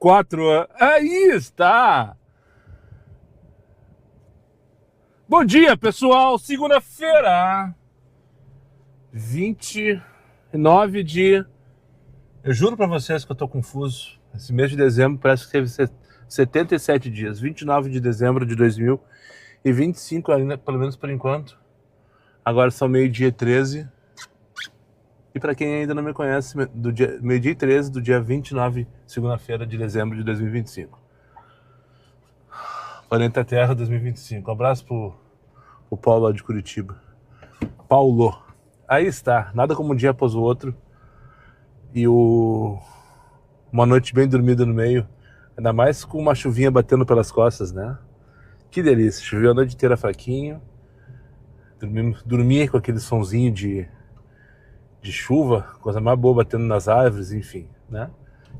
4 anos. Aí está! Bom dia, pessoal! Segunda-feira, 29 de... Eu juro pra vocês que eu tô confuso. Esse mês de dezembro parece que teve 77 dias. 29 de dezembro de 2025, ainda, pelo menos por enquanto. Agora são meio-dia 13. E para quem ainda não me conhece, meio-dia 13 do dia 29, segunda-feira de dezembro de 2025. Planeta Terra 2025. Um abraço pro Paulo lá de Curitiba. Paulo. Aí está. Nada como um dia após o outro. E uma noite bem dormida no meio. Ainda mais com uma chuvinha batendo pelas costas, né? Que delícia. Choveu a noite inteira fraquinho. Dormi com aquele sonzinho de chuva, coisa mais boa batendo nas árvores, enfim, né?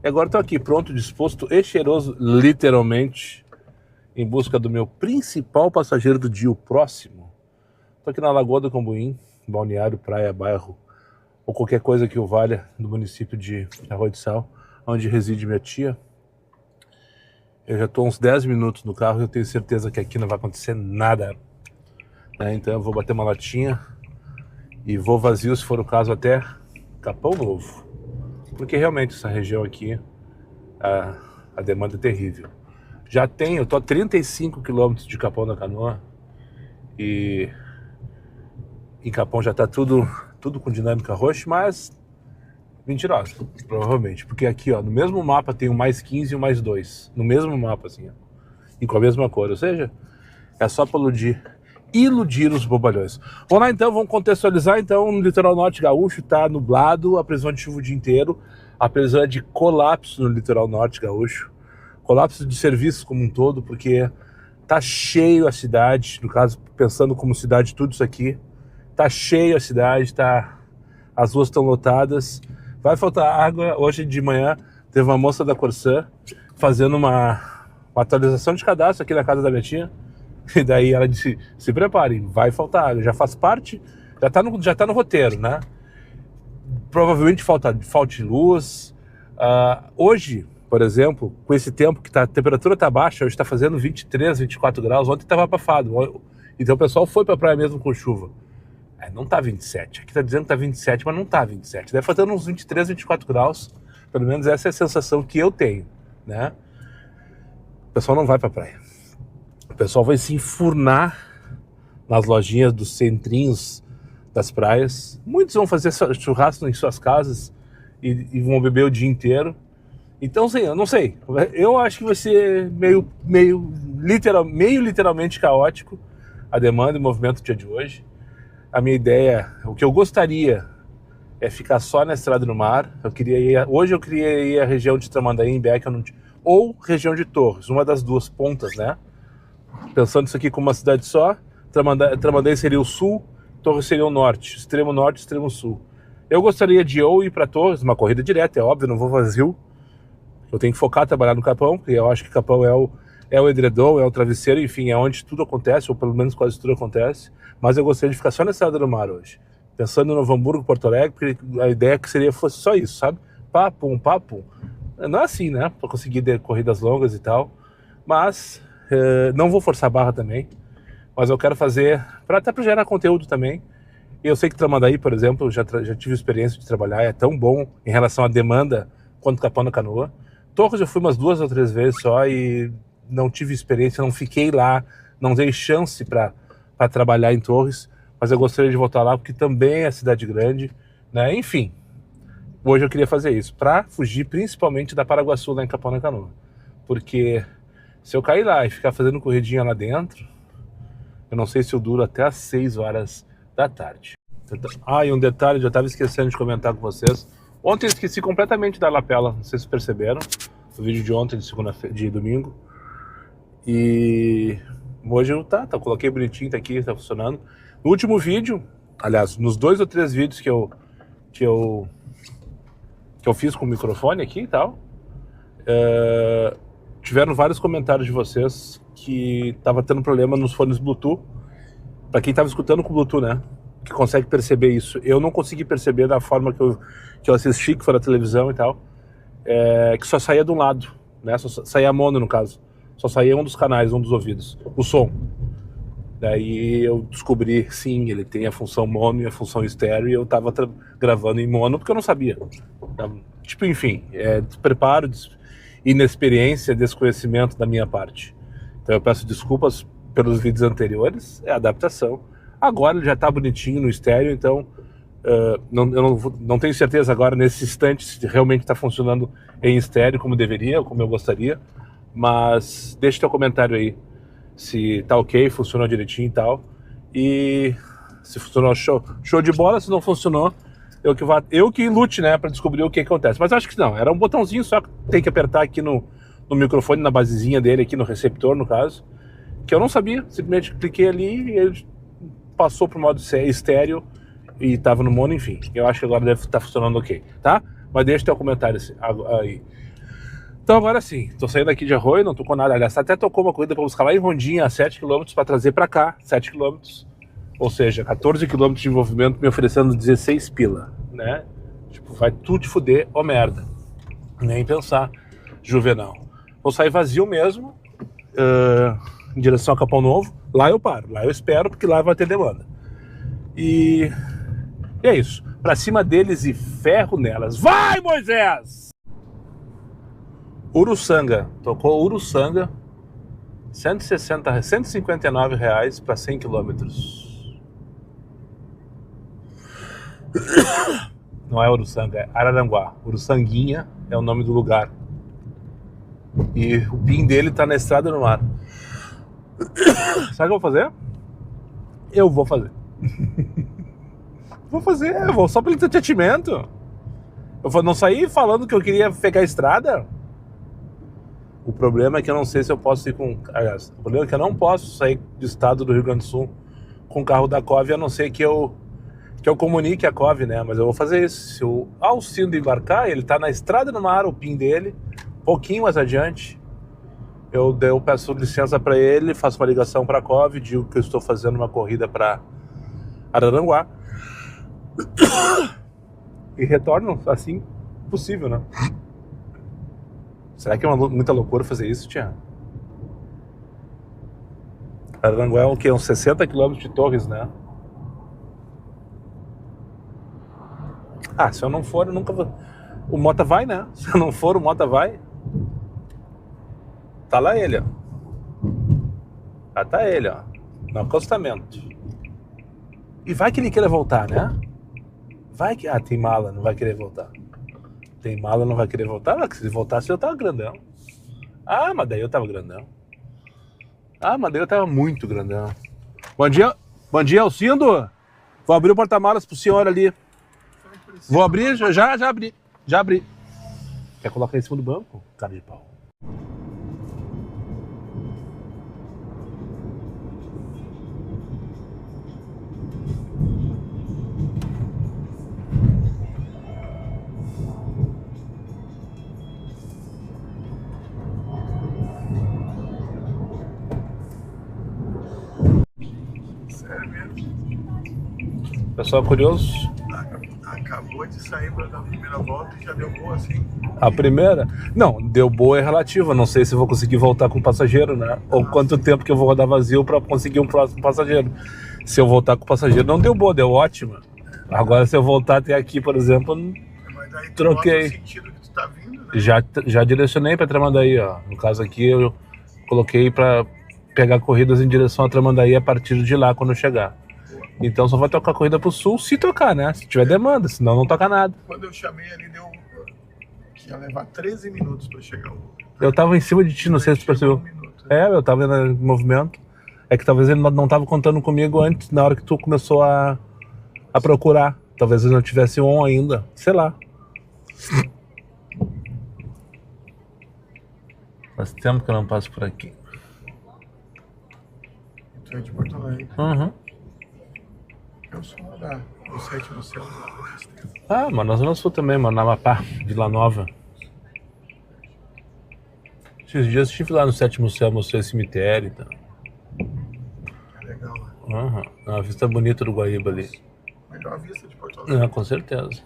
E agora tô aqui pronto, disposto e cheiroso, literalmente, em busca do meu principal passageiro do dia, o próximo. Tô aqui na Lagoa do Cambuim, balneário, praia, bairro, ou qualquer coisa que o valha, do município de Arroio do Sal, onde reside minha tia. Eu já tô uns 10 minutos no carro e eu tenho certeza que aqui não vai acontecer nada, né? Então eu vou bater uma latinha e vou vazio, se for o caso, até Capão Novo. Porque realmente essa região aqui, a demanda é terrível. Eu tô a 35 quilômetros de Capão da Canoa e em Capão já tá tudo com dinâmica roxa, mas mentirosa, provavelmente. Porque aqui, ó, no mesmo mapa tem o mais 15 e o mais 2. No mesmo mapa, assim, ó, e com a mesma cor. Ou seja, é só pra iludir os bobalhões. Vamos lá então, vamos contextualizar. Então, no litoral norte gaúcho tá nublado, a previsão de chuva o dia inteiro, apesar de colapso no litoral norte gaúcho, colapso de serviços como um todo, porque tá cheio a cidade, no caso, pensando como cidade, tudo isso aqui, tá cheio a cidade, as ruas estão lotadas, vai faltar água. Hoje de manhã teve uma moça da Corsã fazendo uma atualização de cadastro aqui na casa da minha tia. E daí ela disse, se preparem, vai faltar água, já faz parte, já tá no roteiro, né? Provavelmente falte luz. Hoje, por exemplo, com esse tempo que a temperatura tá baixa, hoje está fazendo 23, 24 graus, ontem estava abafado, então o pessoal foi pra praia mesmo com chuva. Não tá 27, aqui tá dizendo que tá 27, mas não tá 27, deve faltando uns 23, 24 graus, pelo menos essa é a sensação que eu tenho, né? O pessoal não vai pra praia. O pessoal vai se enfurnar nas lojinhas dos centrinhos das praias. Muitos vão fazer churrasco em suas casas e vão beber o dia inteiro. Então, eu não sei. Eu acho que vai ser meio literalmente caótico a demanda e o movimento do dia de hoje. A minha ideia, o que eu gostaria é ficar só na estrada do mar. Hoje eu queria ir à região de Tramandaí, ou região de Torres, uma das duas pontas, né? Pensando isso aqui como uma cidade só, Tramandaí seria o sul, Torres seria o norte, extremo sul. Eu gostaria de ir para Torres, uma corrida direta, é óbvio, não vou vazio. Eu tenho que focar, trabalhar no Capão, porque eu acho que Capão é o edredom, é o travesseiro, enfim, é onde tudo acontece, ou pelo menos quase tudo acontece. Mas eu gostaria de ficar só na estrada do mar hoje. Pensando em Novo Hamburgo, Porto Alegre, porque a ideia que fosse só isso, sabe? Papum. Não é assim, né? Para conseguir corridas longas e tal. Mas não vou forçar a barra também. Mas eu quero fazer, até para gerar conteúdo também. E eu sei que Tramandaí, por exemplo, já tive experiência de trabalhar, é tão bom em relação à demanda quanto Capão da Canoa. Torres eu fui umas 2 ou 3 vezes só e não tive experiência, não fiquei lá, não dei chance para trabalhar em Torres, mas eu gostaria de voltar lá porque também é cidade grande, né? Enfim, hoje eu queria fazer isso, para fugir principalmente da Paraguaçu lá em Capão da Canoa. Porque se eu cair lá e ficar fazendo corridinha lá dentro, eu não sei se eu duro até às 6 horas da tarde. E um detalhe, já estava esquecendo de comentar com vocês. Ontem eu esqueci completamente da lapela, não sei se perceberam, o vídeo de ontem, de domingo. E hoje eu coloquei bonitinho, tá aqui, tá funcionando. No último vídeo, aliás, nos 2 ou 3 vídeos que eu fiz com o microfone aqui e tal, tiveram vários comentários de vocês que tava tendo problema nos fones Bluetooth. Pra quem tava escutando com Bluetooth, né? Que consegue perceber isso. Eu não consegui perceber da forma que eu assisti, que foi na televisão e tal, que só saía de um lado. né? Só saía mono, no caso. Só saía um dos canais, um dos ouvidos, o som. Daí eu descobri, sim, ele tem a função mono e a função estéreo, e eu tava gravando em mono porque eu não sabia. Tipo, enfim, despreparo, inexperiência, desconhecimento da minha parte. Então eu peço desculpas pelos vídeos anteriores, é adaptação. Agora ele já tá bonitinho no estéreo, então eu não tenho certeza agora, nesse instante, se realmente está funcionando em estéreo como deveria, ou como eu gostaria, mas deixa teu comentário aí, se tá ok, funcionou direitinho e tal, e se funcionou show de bola, se não funcionou, eu que lute, né, para descobrir o que acontece. Mas acho que não, era um botãozinho só que tem que apertar aqui no microfone, na basezinha dele, aqui no receptor, no caso, que eu não sabia, simplesmente cliquei ali e ele passou pro modo estéreo e tava no mono, enfim. Eu acho que agora deve estar funcionando ok, tá? Mas deixa teu comentário aí. Então agora sim, tô saindo aqui de Arroio, não tô com nada, aliás, até tocou uma corrida para buscar lá em Rondinha, a 7 km, para trazer para cá, 7 km, ou seja, 14 km de envolvimento me oferecendo 16 pila, né? Tipo, vai tudo te fuder, ô merda. Nem pensar, Juvenal. Vou sair vazio mesmo, em direção a Capão Novo, lá eu paro, lá eu espero, porque lá vai ter demanda. E é isso, pra cima deles e ferro nelas. Vai, Moisés! Uruçanga, tocou Uruçanga, 159 reais para 100 quilômetros. Não é Uruçanga, é Araranguá. Uruçanguinha é o nome do lugar. E o PIN dele tá na estrada no mar. Sabe o que eu vou fazer? Eu vou fazer. Eu vou só pelo entretenimento. Eu vou não sair falando que eu queria pegar a estrada. O problema é que eu não sei se eu posso ir com... Aliás, o problema é que eu não posso sair do estado do Rio Grande do Sul com o carro da COV, a não ser que eu comunique a COV, né? Mas eu vou fazer isso. Se o Alcindo embarcar, ele tá na estrada no mar, o PIN dele, um pouquinho mais adiante. Eu peço licença para ele, faço uma ligação para a COV, digo que eu estou fazendo uma corrida para Araranguá. E retorno assim possível, né? Será que é muita loucura fazer isso, tia? Araranguá é o quê? Uns 60 km de Torres, né? Ah, se eu não for, eu nunca vou... O Mota vai, né? Se eu não for, o Mota vai. Tá lá ele, ó. Tá ele, ó. No acostamento. E vai que ele queira voltar, né? Vai que... Ah, tem mala, não vai querer voltar. Tem mala, não vai querer voltar? Mas se voltasse eu tava grandão. Ah, mas daí eu tava grandão. Ah, mas daí eu tava muito grandão. Bom dia, Alcindo. Vou abrir o porta-malas pro senhor ali. Vou abrir, já abri. Quer colocar em cima do banco? Cara de pau. Pessoal curioso? Acabou de sair para dar a primeira volta e já deu boa assim. A primeira? Não, deu boa é relativa. Não sei se vou conseguir voltar com o passageiro, né? Ou quanto tempo que eu vou rodar vazio para conseguir um próximo passageiro. Se eu voltar com o passageiro, não deu boa, deu ótima. Agora, se eu voltar até aqui, por exemplo, Mas daí tu troquei. nota o sentido que tu tá vindo, né? Já direcionei para Tramandaí, ó. No caso aqui, eu coloquei para pegar corridas em direção a Tramandaí a partir de lá, quando eu chegar. Então só vai tocar corrida pro sul se tocar, né? Se tiver demanda, senão não toca nada. Quando eu chamei ali, deu que ia levar 13 minutos para chegar o... Eu tava em cima de ti, não sei se tu percebeu. Eu tava em movimento. É que talvez ele não tava contando comigo antes, na hora que tu começou a procurar. Talvez ele não tivesse on ainda, sei lá. Faz tempo que eu não passo por aqui. Tu é de Porto Alegre. Uhum. Eu sou lá do 7º céu. Ah, mas nós vamos sul também, mano, na Amapá, Vila Nova. Esses dias eu estive lá no 7º céu, mostrei o cemitério e tal. É legal. Uhum. Uma vista bonita do Guaíba ali. Melhor vista de Porto Alegre. Com certeza.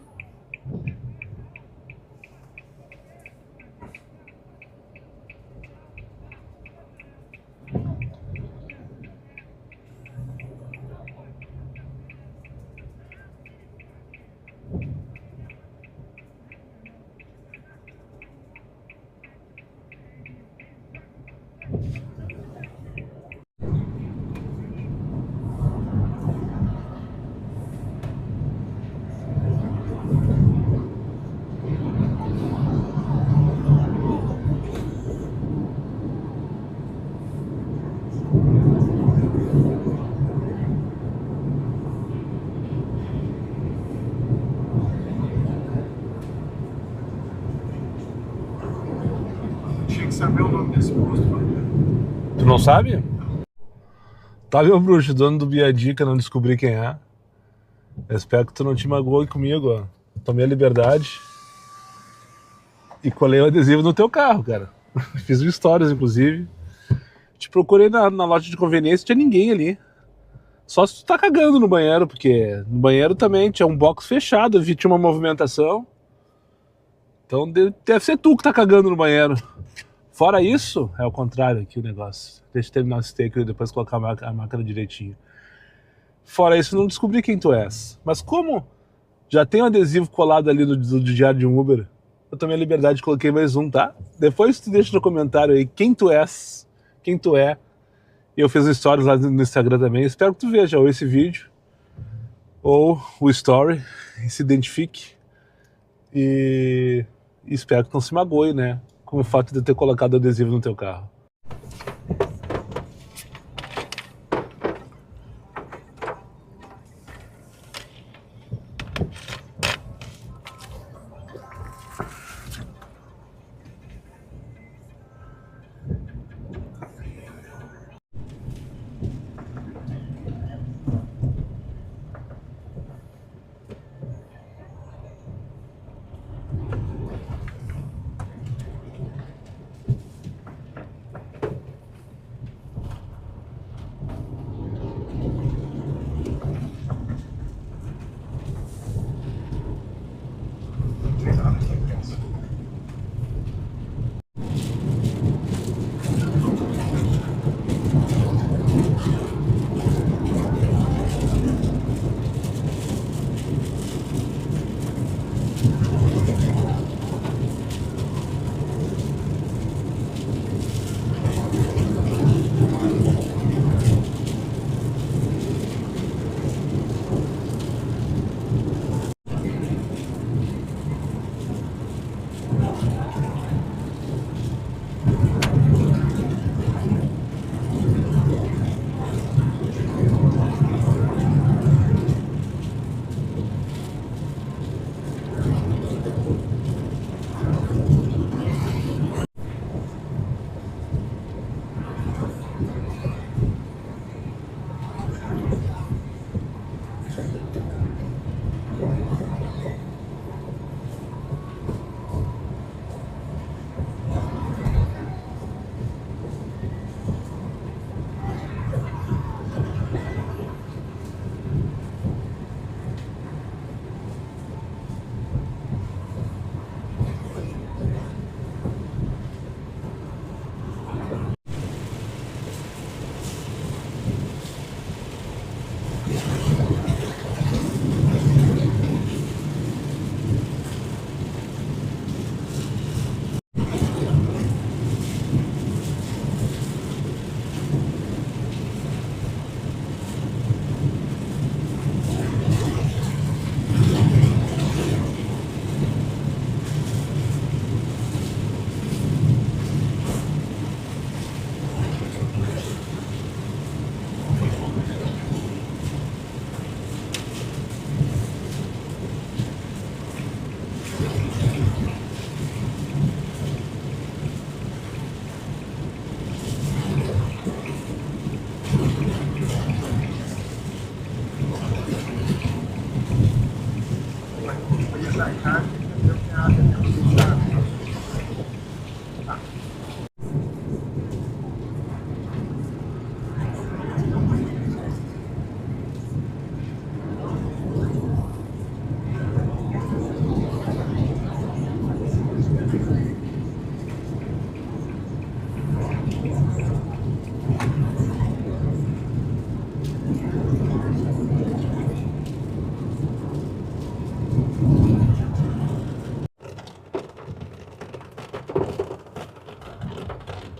saber o nome desse posto, mano. Tu não sabe? Tá, meu bruxo, dono do Biadica, não descobri quem é. Eu espero que tu não te magoe comigo, ó. Tomei a liberdade e colei o adesivo no teu carro, cara. Fiz stories, inclusive. Te procurei na loja de conveniência, tinha ninguém ali. Só se tu tá cagando no banheiro, porque no banheiro também tinha um box fechado, eu vi tinha uma movimentação. Então deve ser tu que tá cagando no banheiro. Fora isso, é o contrário aqui o negócio. Deixa eu terminar o steak e depois colocar a máquina direitinho. Fora isso, não descobri quem tu és. Mas como já tem um adesivo colado ali do diário de um Uber, eu tomei a liberdade e coloquei mais um, tá? Depois tu deixa no comentário aí quem tu és, quem tu é. E eu fiz um stories lá no Instagram também. Espero que tu veja ou esse vídeo ou o story e se identifique. E espero que não se magoe, né? Com o fato de eu ter colocado adesivo no teu carro. Não tem nada aqui, pensa.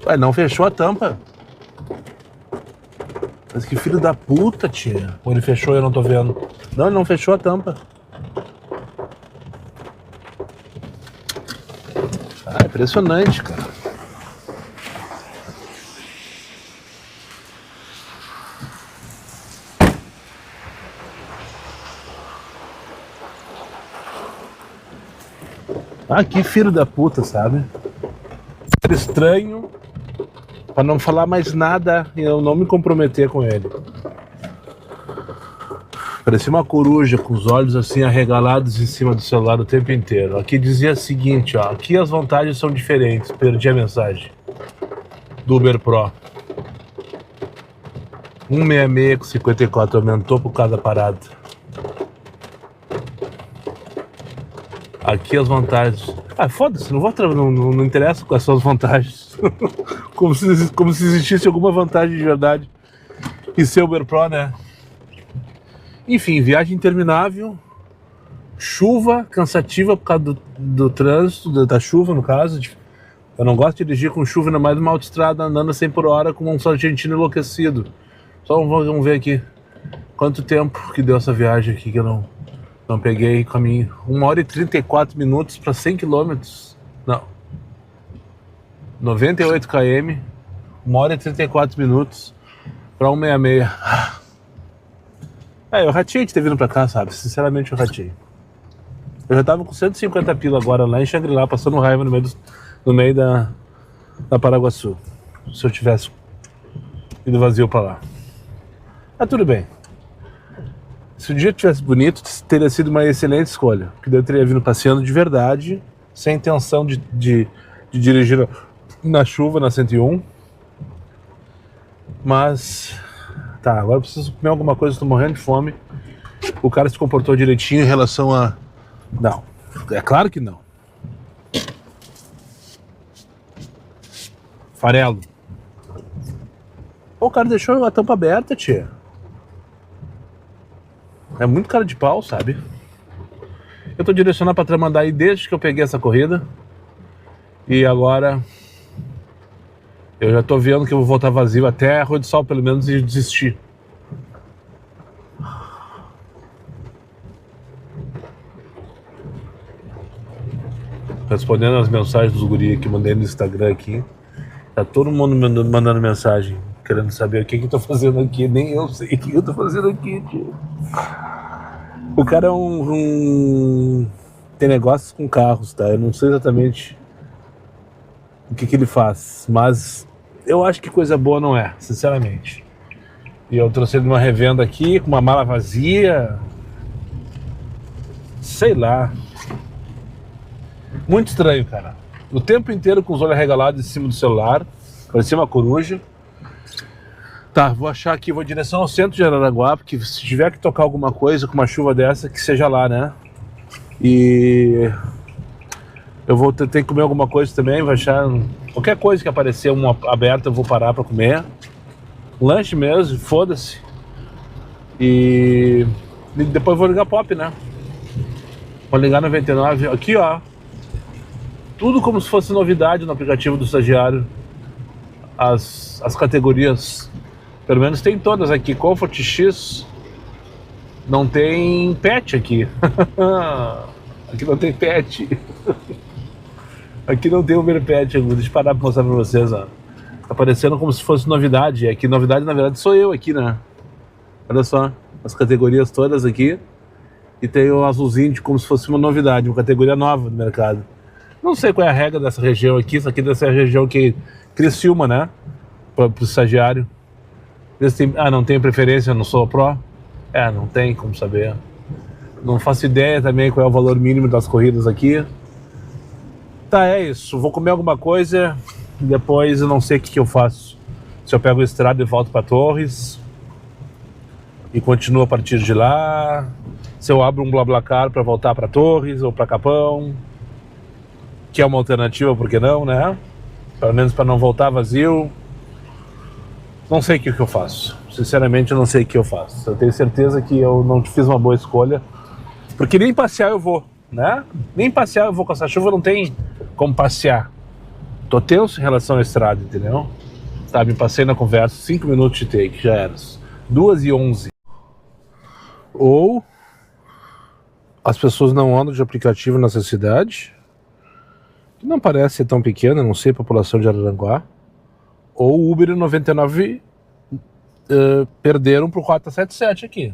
Ué, não fechou a tampa. Mas que filho da puta, tia. Ou ele fechou e eu não tô vendo. Não, ele não fechou a tampa. Ah, impressionante, cara. Ah, que filho da puta, sabe? super estranho, para não falar mais nada e eu não me comprometer com ele. Parecia uma coruja com os olhos assim arregalados em cima do celular o tempo inteiro. Aqui dizia o seguinte, ó, aqui as vantagens são diferentes. Perdi a mensagem do Uber Pro. 166 com 54 aumentou por cada parada. Aqui as vantagens. Ah, foda-se, não interessa quais são as vantagens. como se existisse alguma vantagem de verdade em ser Uber Pro, né? Enfim, viagem interminável, chuva cansativa por causa do trânsito, da chuva no caso. Eu não gosto de dirigir com chuva, ainda mais numa autoestrada andando a 100 por hora com um sargentino enlouquecido. Só vamos ver aqui quanto tempo que deu essa viagem aqui que eu não peguei caminho. 1 hora e 34 minutos para 100 km. Não. 98 km, 1 hora e 34 minutos para 166. Eu ratei de ter vindo pra cá, sabe? Sinceramente eu ratei. Eu já tava com 150 pila agora lá em Xangri-Lá, passando raiva no meio da Paraguaçu. Se eu tivesse ido vazio pra lá. Mas tudo bem. Se o dia tivesse bonito, teria sido uma excelente escolha. Porque daí eu teria vindo passeando de verdade, sem intenção de dirigir na chuva, na 101. Mas... Tá, agora eu preciso comer alguma coisa, estou morrendo de fome. O cara se comportou direitinho em relação a... Não, é claro que não. Farelo. O cara deixou a tampa aberta, tia. É muito cara de pau, sabe? Eu tô direcionado pra Tramandaí desde que eu peguei essa corrida. E agora... Eu já tô vendo que eu vou voltar vazio até a Rua do Sol, pelo menos, e desistir. Respondendo as mensagens dos guri que mandei no Instagram aqui. Tá todo mundo mandando mensagem, querendo saber o que eu tô fazendo aqui. Nem eu sei o que eu tô fazendo aqui, tio. O cara é tem negócios com carros, tá? Eu não sei exatamente o que ele faz, mas eu acho que coisa boa não é, sinceramente. E eu trouxe ele numa revenda aqui, com uma mala vazia. Sei lá. Muito estranho, cara. O tempo inteiro com os olhos arregalados em cima do celular. Parecia uma coruja. Tá, vou achar aqui, vou em direção ao centro de Araranguá, porque se tiver que tocar alguma coisa com uma chuva dessa, que seja lá, né? E... eu vou ter que comer alguma coisa também, vou achar... Qualquer coisa que aparecer uma aberta eu vou parar pra comer. Lanche mesmo, foda-se. E depois vou ligar Pop, né? Vou ligar 99. Aqui, ó. Tudo como se fosse novidade no aplicativo do estagiário. As categorias. Pelo menos tem todas aqui. Comfort X. Não tem pet aqui. Aqui não tem pet. Aqui não tem Uber Pet, deixa eu parar pra mostrar pra vocês, ó. Tá aparecendo como se fosse novidade. É que novidade, na verdade, sou eu aqui, né? Olha só, as categorias todas aqui. E tem o azulzinho de como se fosse uma novidade, uma categoria nova do mercado. Não sei qual é a regra dessa região aqui. Isso aqui deve ser a região que Criciúma, né? Pro estagiário. Não tem preferência, não sou Pro? Não tem como saber. Não faço ideia também qual é o valor mínimo das corridas aqui. Tá, é isso. Vou comer alguma coisa e depois eu não sei o que eu faço. Se eu pego a estrada e volto para Torres e continuo a partir de lá. Se eu abro um BlaBlaCar para voltar para Torres ou para Capão, que é uma alternativa, por que não, né? Pelo menos para não voltar vazio. Não sei o que eu faço. Sinceramente, eu não sei o que eu faço. Eu tenho certeza que eu não fiz uma boa escolha, porque nem passear eu vou, né? Nem passear eu vou com essa chuva, não tem como passear. Tô tenso em relação à estrada, entendeu? Tá, me passei na conversa, 5 minutos de take, já era. 2h11. Ou as pessoas não andam de aplicativo nessa cidade, que não parece ser tão pequena, não sei a população de Araranguá, ou o Uber 99 perderam pro Rota 77 aqui.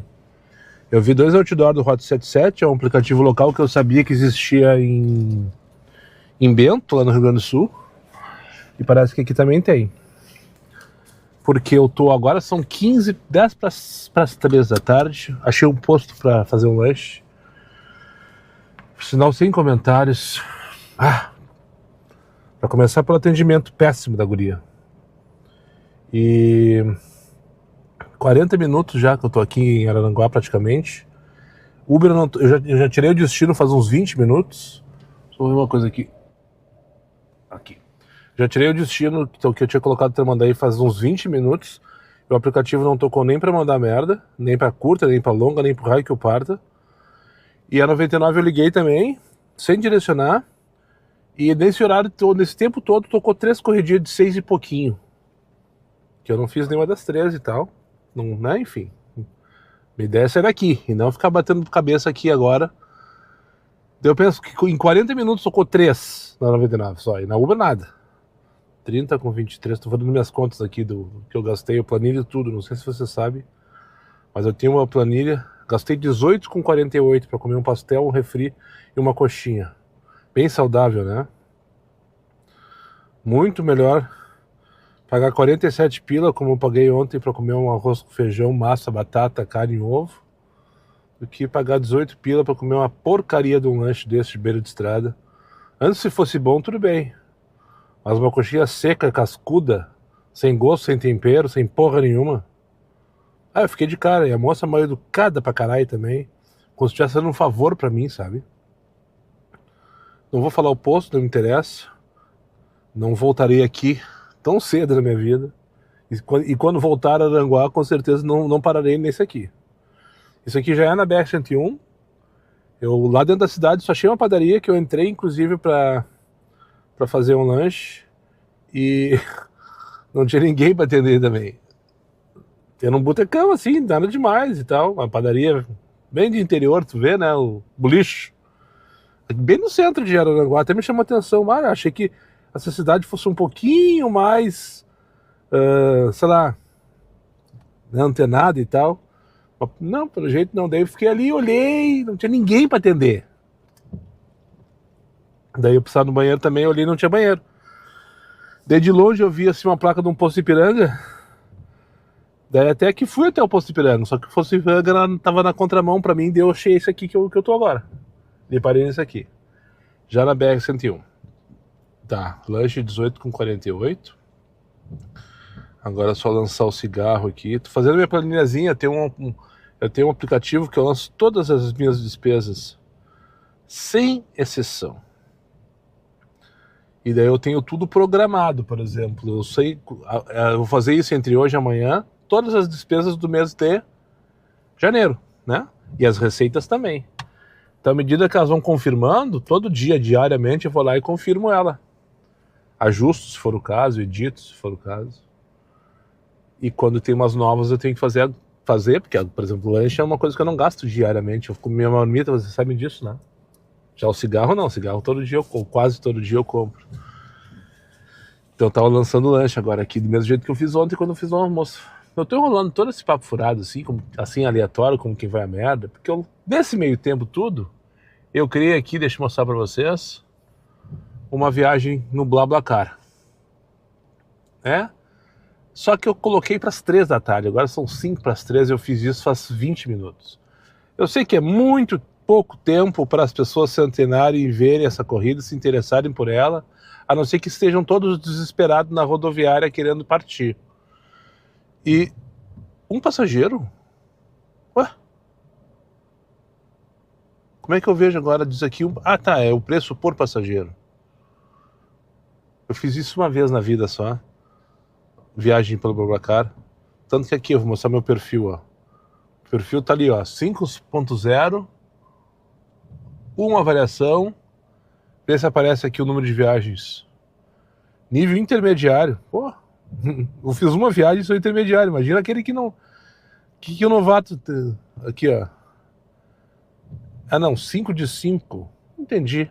Eu vi 2 outdoors do Rota 77, é um aplicativo local que eu sabia que existia em Bento, lá no Rio Grande do Sul. E parece que aqui também tem. Porque eu tô agora, são 10 para as 3 da tarde. Achei um posto para fazer um lanche. Por sinal, sem comentários. Para começar pelo atendimento péssimo da guria. E 40 minutos já que eu tô aqui em Araranguá praticamente. Uber, eu já tirei o destino faz uns 20 minutos. Deixa eu ver uma coisa aqui. Aqui. Já tirei o destino que eu tinha colocado para mandar aí faz uns 20 minutos. O aplicativo não tocou nem para mandar merda, nem para curta, nem para longa, nem pro raio que eu parta. E a 99 eu liguei também, sem direcionar. E nesse horário, nesse tempo todo, tocou 3 corridinhas de 6 e pouquinho. Que eu não fiz nenhuma das 3 e tal. Não, né? Enfim. Minha ideia é sair daqui e não ficar batendo cabeça aqui agora. Eu penso que em 40 minutos tocou 3 na 99 só. E na Uber nada. 30 com 23. Tô fazendo minhas contas aqui do que eu gastei. Eu planilho tudo. Não sei se você sabe. Mas eu tenho uma planilha. Gastei 18 com 48 para comer um pastel, um refri e uma coxinha. Bem saudável, né? Muito melhor pagar 47 pila, como eu paguei ontem, para comer um arroz com feijão, massa, batata, carne e ovo, do que pagar 18 pila para comer uma porcaria de um lanche desse de beira de estrada. Antes, se fosse bom, tudo bem. Mas uma coxinha seca, cascuda, sem gosto, sem tempero, sem porra nenhuma. Eu fiquei de cara. E a moça mal educada pra caralho também. Como se estivesse fazendo um favor pra mim, sabe? Não vou falar o posto, não me interessa. Não voltarei aqui tão cedo na minha vida. E quando voltar a Aranguá, com certeza não pararei nesse aqui. Isso aqui já é na BR-101. Eu lá dentro da cidade só achei uma padaria que eu entrei, inclusive, pra fazer um lanche. E não tinha ninguém pra atender também. Tendo um botecão assim, nada demais e tal. Uma padaria bem de interior, tu vê, né? O boliche. Bem no centro de Araranguá. Até me chamou a atenção. Achei que essa cidade fosse um pouquinho mais, sei lá, né, antenada e tal. Não, pelo jeito não. Daí eu fiquei ali, olhei, não tinha ninguém para atender. Daí eu precisava no banheiro também, olhei e não tinha banheiro. Daí de longe eu vi assim uma placa de um posto Ipiranga. Daí até que fui até o posto Ipiranga, só que o posto Ipiranga tava na contramão para mim, daí eu achei esse aqui que eu tô agora. E parei nesse aqui. Já na BR-101. Tá, lanche 18 com 48. Agora é só lançar o cigarro aqui. Tô fazendo minha planilhazinha, eu tenho um aplicativo que eu lanço todas as minhas despesas, sem exceção. E daí eu tenho tudo programado, por exemplo. Eu sei, eu vou fazer isso entre hoje e amanhã, todas as despesas do mês de janeiro, né? E as receitas também. Então, à medida que elas vão confirmando, todo dia, diariamente, eu vou lá e confirmo ela. Ajusto, se for o caso, edito, se for o caso. E quando tem umas novas, eu tenho que fazer, porque, por exemplo, o lanche é uma coisa que eu não gasto diariamente. Eu comi minha marmita, você sabe disso, né? Já o cigarro não, cigarro todo dia, quase todo dia eu compro. Então eu tava lançando lanche agora aqui, do mesmo jeito que eu fiz ontem quando eu fiz o almoço. Eu tô enrolando todo esse papo furado assim aleatório, como quem vai a merda, porque nesse meio tempo tudo, eu criei aqui, deixa eu mostrar pra vocês, uma viagem no BlaBlaCar. Só que eu coloquei para as 3 da tarde, agora são 5 para as 3, eu fiz isso faz 20 minutos. Eu sei que é muito pouco tempo para as pessoas se antenarem e verem essa corrida, se interessarem por ela, a não ser que estejam todos desesperados na rodoviária querendo partir. E um passageiro? Ué? Como é que eu vejo agora? Diz aqui, tá, é o preço por passageiro. Eu fiz isso uma vez na vida só. Viagem pelo BlaBlaCar. Tanto que aqui eu vou mostrar meu perfil, ó. O perfil tá ali, ó, 5.0, uma avaliação. Vê se aparece aqui o número de viagens. Nível intermediário. Pô, eu fiz uma viagem e sou intermediário. Imagina aquele que não... Que o novato... Aqui, ó. Não, 5 de 5. Entendi.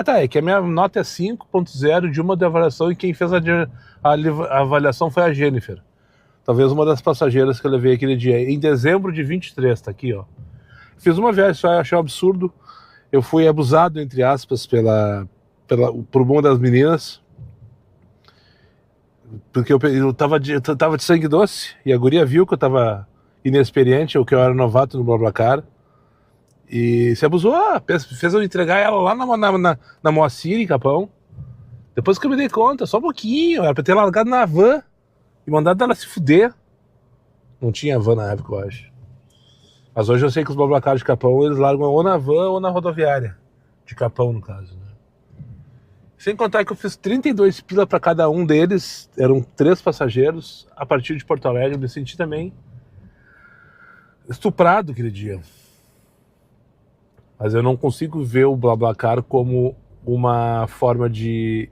Tá, é que a minha nota é 5.0 de uma de avaliação e quem fez a avaliação foi a Jennifer. Talvez uma das passageiras que eu levei aquele dia. Em dezembro de 23, tá aqui, ó. Fiz uma viagem só, eu achei um absurdo. Eu fui abusado, entre aspas, por uma das meninas. Porque eu tava de sangue doce e a guria viu que eu tava inexperiente ou que eu era novato no BlaBlaCar e se abusou, fez eu entregar ela lá na Moacir, em Capão. Depois que eu me dei conta, só um pouquinho, era pra ter largado na van e mandado ela se fuder. Não tinha van na época, eu acho. Mas hoje eu sei que os BlaBlaCar de Capão, eles largam ou na van ou na rodoviária. De Capão, no caso, né? Sem contar que eu fiz 32 pila para cada um deles. Eram 3 passageiros. A partir de Porto Alegre eu me senti também estuprado aquele dia. Mas eu não consigo ver o BlaBlaCar como uma forma de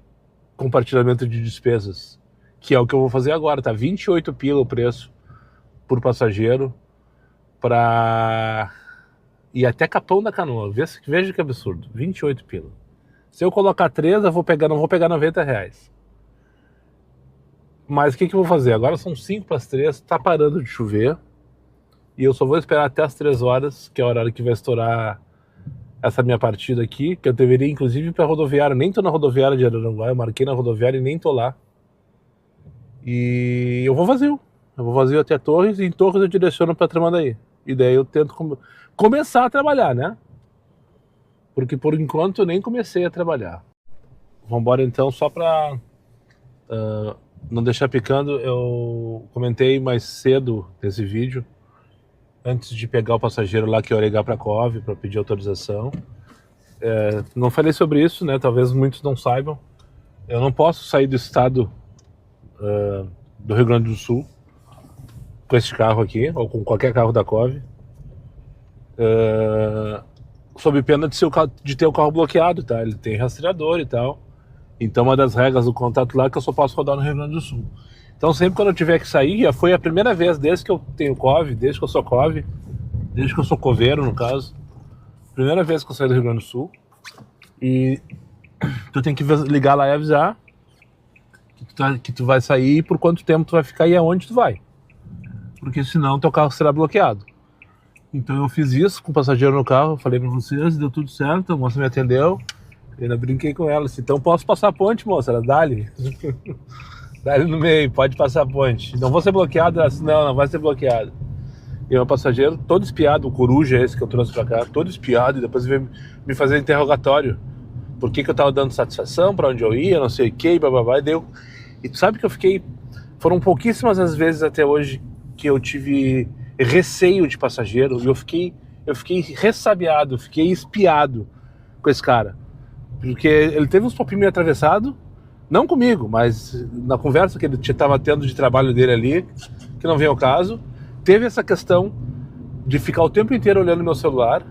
compartilhamento de despesas. Que é o que eu vou fazer agora, tá? 28 pila o preço por passageiro para ir até Capão da Canoa. Veja que absurdo. 28 pila. Se eu colocar 3, não vou pegar R$90. Mas o que eu vou fazer? Agora são 5 para as 3, tá parando de chover. E eu só vou esperar até as 3 horas, que é a hora que vai estourar essa minha partida aqui, que eu deveria inclusive ir pra rodoviária. Nem tô na rodoviária de Araranguá, eu marquei na rodoviária e nem tô lá. E eu vou vazio. Eu vou vazio até Torres e em Torres eu direciono pra Tramandaí. E daí eu tento começar a trabalhar, né? Porque por enquanto eu nem comecei a trabalhar. Vambora então, só pra não deixar picando, eu comentei mais cedo nesse vídeo, antes de pegar o passageiro lá que eu ia ligar pra COV pra pedir autorização. Não falei sobre isso, né? Talvez muitos não saibam. Eu não posso sair do estado do Rio Grande do Sul com esse carro aqui, ou com qualquer carro da COV, sob pena de ter o carro bloqueado, tá? Ele tem rastreador e tal. Então uma das regras do contrato lá é que eu só posso rodar no Rio Grande do Sul. Então sempre quando eu tiver que sair, já foi a primeira vez desde que eu tenho COV, desde que eu sou COV, desde que eu sou coveiro no caso, primeira vez que eu saio do Rio Grande do Sul. E tu tem que ligar lá e avisar que tu vai sair e por quanto tempo tu vai ficar e aonde tu vai. Porque senão teu carro será bloqueado. Então eu fiz isso com o passageiro no carro, falei pra vocês, deu tudo certo, a moça me atendeu, eu ainda brinquei com ela, assim, então posso passar a ponte, moça? Ela, dá-lhe. Dá-lhe no meio, pode passar a ponte. Não vou ser bloqueado? Ela disse, não vai ser bloqueado. E o meu passageiro, todo espiado, o coruja esse que eu trouxe pra cá, todo espiado, e depois veio me fazer interrogatório. Por que eu tava dando satisfação, pra onde eu ia, não sei o que, bababá, e deu. E tu sabe que eu fiquei, foram pouquíssimas as vezes até hoje que eu tive receio de passageiro, e eu fiquei ressabiado, fiquei espiado com esse cara. Porque ele teve uns papinhos meio atravessado, não comigo, mas na conversa que ele estava tendo de trabalho dele ali, que não vem ao caso, teve essa questão de ficar o tempo inteiro olhando meu celular,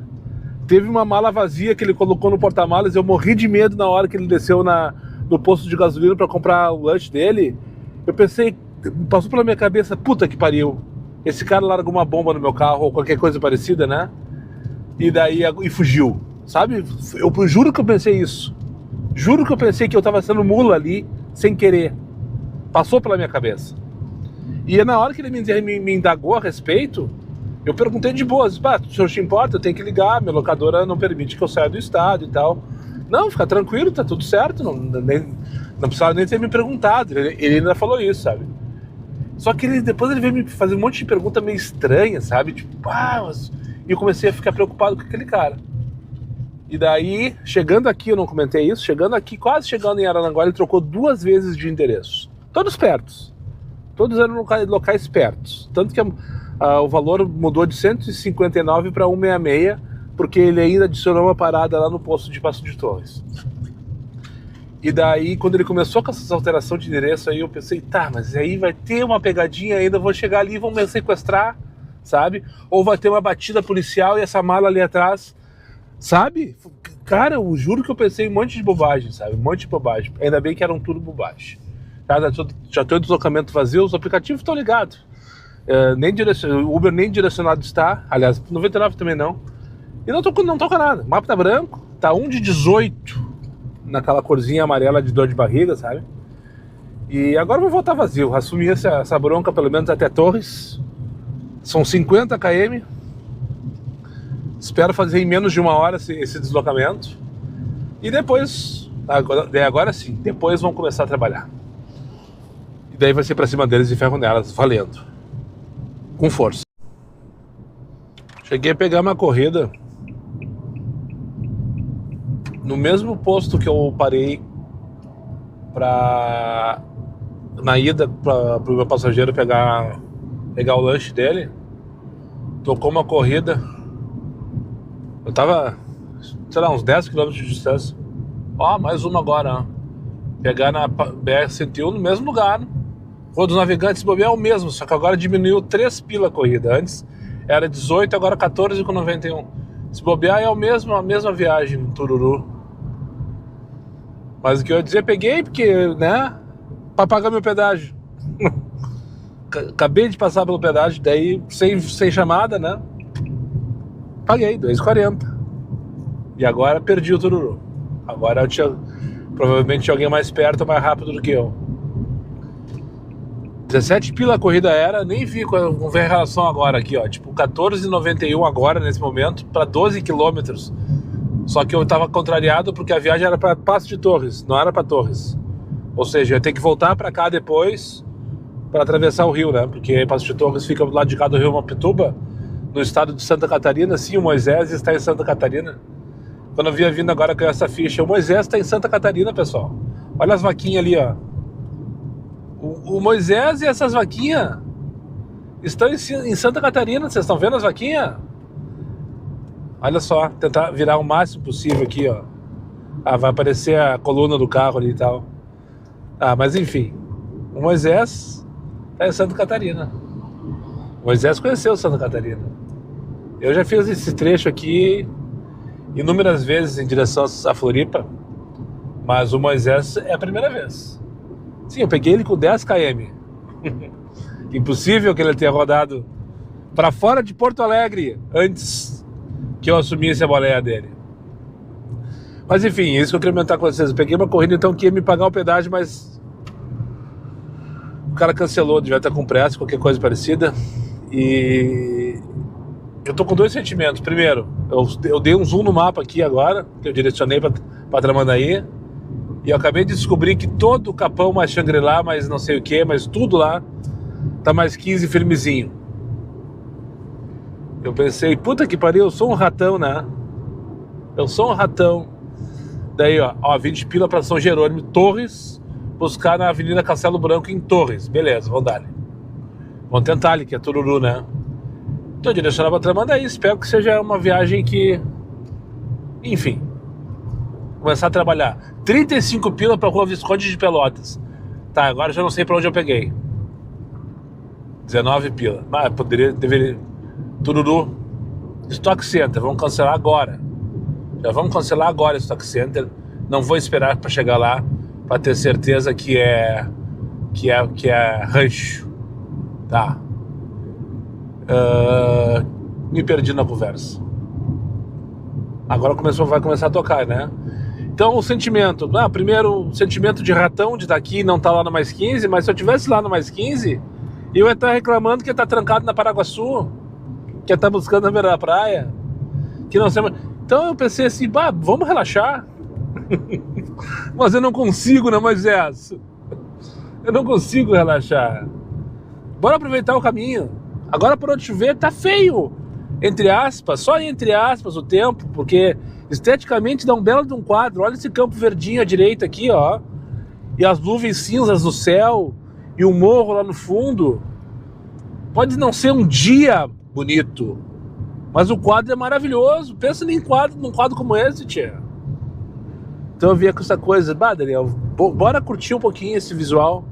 teve uma mala vazia que ele colocou no porta-malas, eu morri de medo na hora que ele desceu no posto de gasolina para comprar o lanche dele, eu pensei, passou pela minha cabeça, puta que pariu, esse cara largou uma bomba no meu carro ou qualquer coisa parecida, né? E fugiu, sabe? Eu juro que eu pensei isso. Juro que eu pensei que eu tava sendo mula ali, sem querer. Passou pela minha cabeça. E na hora que ele me indagou a respeito, eu perguntei de boas, se o senhor te importa, eu tenho que ligar, minha locadora não permite que eu saia do estado e tal. Não, fica tranquilo, tá tudo certo, não precisava nem ter me perguntado, ele ainda falou isso, sabe? Só que depois ele veio me fazer um monte de pergunta meio estranha, sabe? Tipo, e eu comecei a ficar preocupado com aquele cara. E daí, chegando aqui, eu não comentei isso, quase chegando em Araranguá, ele trocou 2 vezes de endereço. Todos pertos. Todos eram locais pertos. Tanto que o valor mudou de 159 para 166, porque ele ainda adicionou uma parada lá no posto de Passo de Torres. E daí, quando ele começou com essa alteração de endereço, aí eu pensei, mas aí vai ter uma pegadinha ainda, vou chegar ali e vão me sequestrar, sabe? Ou vai ter uma batida policial e essa mala ali atrás, sabe? Cara, eu juro que eu pensei um monte de bobagem, sabe? Um monte de bobagem. Ainda bem que eram tudo bobagem. Já tem o deslocamento vazio, os aplicativos estão ligados. O Uber nem direcionado está, aliás, 99 também não. E não toca nada. O mapa tá branco, tá 1 de 18 naquela corzinha amarela de dor de barriga, sabe? E agora eu vou voltar vazio, assumir essa bronca pelo menos até Torres. São 50 km. Espero fazer em menos de 1 hora esse deslocamento. E depois, agora sim, depois vamos começar a trabalhar. Daí vai ser pra cima deles e ferro nelas, valendo. Com força. Cheguei a pegar uma corrida no mesmo posto que eu parei na ida pro meu passageiro pegar o lanche dele. Tocou uma corrida. Eu tava, sei lá, uns 10 km de distância. Ó, mais uma agora, ó. Pegar na BR-101 no mesmo lugar. Rua dos Navegantes, bobear é o mesmo, só que agora diminuiu 3 pila a corrida. Antes era 18, agora 14,91. Se bobear é a mesma viagem no Tururu. Mas o que eu ia dizer, peguei porque, né, pra pagar meu pedágio. Acabei de passar pelo pedágio, daí sem chamada, né? Paguei, 2,40. E agora perdi o Tururu. Agora provavelmente tinha alguém mais perto, mais rápido do que eu. 17 pila a corrida era, nem vi, vamos ver a relação agora aqui, ó. Tipo, 14,91 agora, nesse momento, para 12 quilômetros. Só que eu tava contrariado porque a viagem era para Passo de Torres, não era para Torres. Ou seja, eu ia ter que voltar para cá depois para atravessar o rio, né? Porque Passo de Torres fica do lado de cá do rio Mapituba, no estado de Santa Catarina. Sim, o Moisés está em Santa Catarina. Quando eu vinha vindo agora com essa ficha, o Moisés está em Santa Catarina, pessoal. Olha as vaquinhas ali, ó. O Moisés e essas vaquinhas estão em Santa Catarina. Vocês estão vendo as vaquinhas? Olha só, tentar virar o máximo possível aqui, ó. Ah, vai aparecer a coluna do carro ali e tal. Ah, mas enfim. O Moisés tá em Santa Catarina. O Moisés conheceu Santa Catarina. Eu já fiz esse trecho aqui inúmeras vezes em direção a Floripa. Mas o Moisés é a primeira vez. Sim, eu peguei ele com 10 km. Impossível que ele tenha rodado para fora de Porto Alegre antes que eu assumisse a boleia dele. Mas enfim, isso que eu queria comentar com vocês. Eu peguei uma corrida então que ia me pagar o pedágio, mas o cara cancelou, devia estar com pressa, qualquer coisa parecida. E eu tô com dois sentimentos. Primeiro, eu dei um zoom no mapa aqui agora, que eu direcionei para Tramandaí. E eu acabei de descobrir que todo o Capão, mais Xangri-Lá, mais não sei o que, mas tudo lá tá mais 15 firmezinho. Eu pensei, puta que pariu, eu sou um ratão, né? Eu sou um ratão. Daí, ó 20 pila pra São Jerônimo, Torres, buscar na Avenida Castelo Branco em Torres. Beleza, vamos dar ali. Vamos tentar ali, que é Tururu, né? Tô direcionando pra Tramandaí, espero que seja uma viagem que... Enfim. Começar a trabalhar. 35 pila pra Rua Visconde de Pelotas. Tá, agora já não sei pra onde eu peguei. 19 pila. Ah, deveria... Tururu. Stock Center, vamos cancelar agora. Já vamos cancelar agora o Stock Center. Não vou esperar pra chegar lá pra ter certeza que é rancho. Tá. Me perdi na conversa. Agora vai começar a tocar, né? Então o sentimento, primeiro o sentimento de ratão de estar aqui e não estar lá no mais 15, mas se eu estivesse lá no mais 15, eu ia estar reclamando que ia estar trancado na Paraguaçu, que ia estar buscando na beira da praia, que não sei. Então eu pensei assim, vamos relaxar. Mas eu não consigo, né, Moisés? Eu não consigo relaxar. Bora aproveitar o caminho. Agora por onde chover tá feio. Entre aspas, só entre aspas o tempo, porque esteticamente dá um belo de um quadro. Olha esse campo verdinho à direita aqui, ó. E as nuvens cinzas no céu. E o morro lá no fundo. Pode não ser um dia bonito, mas o quadro é maravilhoso. Pensa num quadro como esse, tia. Então eu via com essa coisa, Daniel, bora curtir um pouquinho esse visual.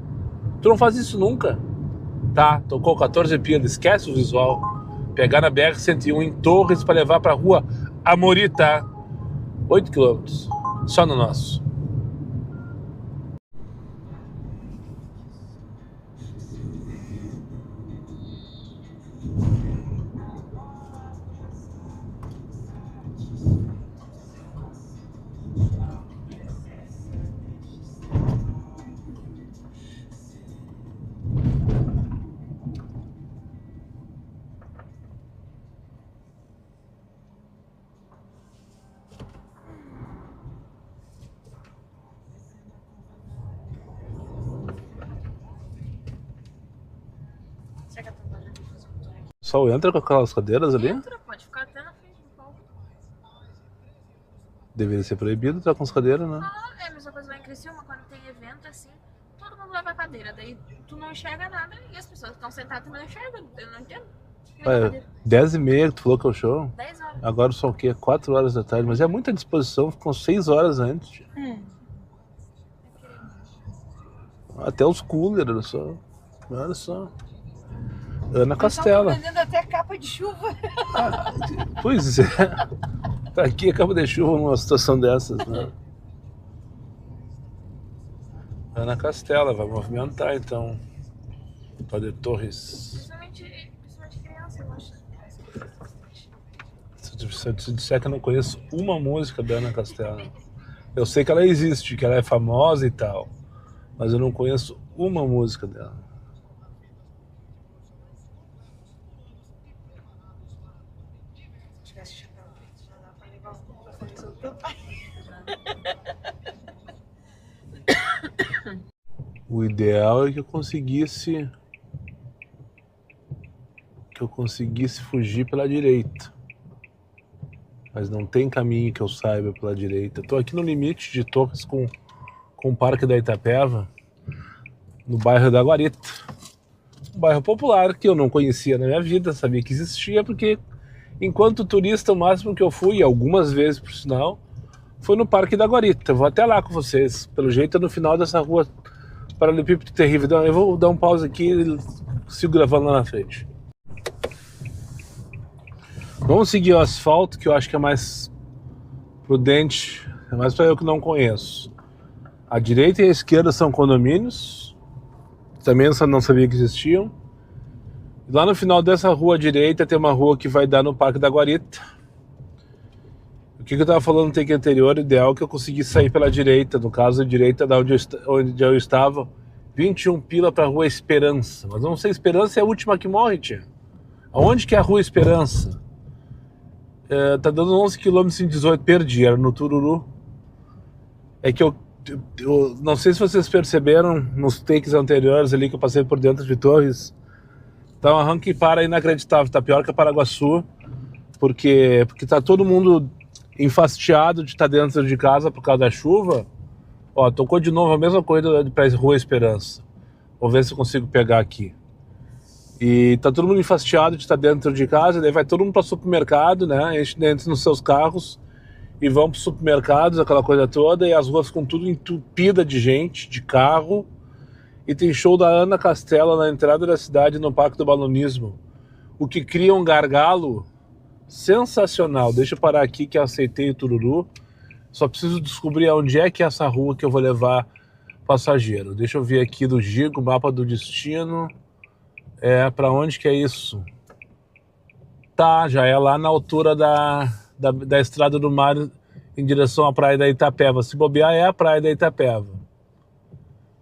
Tu não faz isso nunca. Tá, tocou 14 pila, esquece o visual. Pegar na BR-101 em Torres para levar pra Rua Amorita. 8 km, só no nosso. pessoal entra com aquelas cadeiras ali? Entra, pode ficar até na frente do palco. Deveria ser proibido entrar com as cadeiras, né? Ah, é a mesma coisa lá em Criciúma, quando tem evento assim, todo mundo leva a cadeira, daí tu não enxerga nada e as pessoas que estão sentadas não enxergam, eu não entendo. Ué, 10h30 que tu falou que é o show? 10 horas. Agora são o quê? 4 horas da tarde, mas é muita disposição, ficam 6 horas antes. Até os coolers, olha só. Olha só. Ana Castela. Estão vendendo até capa de chuva. Pois é. Tá aqui a capa de chuva numa situação dessas, né? Ana Castela, vai movimentar então. Padre Torres. Principalmente criança, eu acho. Se eu te disser que eu não conheço uma música da Ana Castela. Eu sei que ela existe, que ela é famosa e tal. Mas eu não conheço uma música dela. Se tivesse chapéu preto, já dá pra levar um pra fazer o teu pai. O ideal é que eu conseguisse fugir pela direita. Mas não tem caminho que eu saiba pela direita. Estou aqui no limite de Torres com o Parque da Itapeva, no bairro da Guarita. Um bairro popular que eu não conhecia na minha vida, sabia que existia, porque enquanto turista o máximo que eu fui, algumas vezes por sinal, foi no Parque da Guarita. Eu vou até lá com vocês. Pelo jeito é no final dessa rua Paralelepípedo Terrível. Eu vou dar um pause aqui e sigo gravando lá na frente. Vamos seguir o asfalto, que eu acho que é mais prudente, é mais para eu que não conheço. A direita e a esquerda são condomínios, também não sabia que existiam. E lá no final dessa rua à direita tem uma rua que vai dar no Parque da Guarita. O que eu estava falando no take anterior, o ideal é que eu conseguisse sair pela direita, no caso a direita da onde eu estava, 21 pila para a Rua Esperança. Mas não sei, Esperança é a última que morre, tia. Aonde que é a Rua Esperança? Tá dando 11 km em 18, perdi, era no Tururu. É que eu não sei se vocês perceberam nos takes anteriores ali que eu passei por dentro de Torres, tá um arranque para inacreditável, tá pior que a Paraguaçu, porque tá todo mundo enfastiado de estar dentro de casa por causa da chuva. Ó, tocou de novo a mesma coisa para Rua Esperança. Vou ver se eu consigo pegar aqui. E tá todo mundo enfastiado de estar dentro de casa, daí vai todo mundo para o supermercado, né? Entra nos seus carros e vão para os supermercados, aquela coisa toda, e as ruas ficam tudo entupidas de gente, de carro. E tem show da Ana Castela na entrada da cidade, no Parque do Balonismo, o que cria um gargalo sensacional. Deixa eu parar aqui que eu aceitei o Tururu. Só preciso descobrir onde é que é essa rua que eu vou levar passageiro. Deixa eu ver aqui do Gigo, mapa do destino. Pra onde que é isso? Tá, já é lá na altura da Estrada do Mar em direção à Praia da Itapeva. Se bobear é a Praia da Itapeva.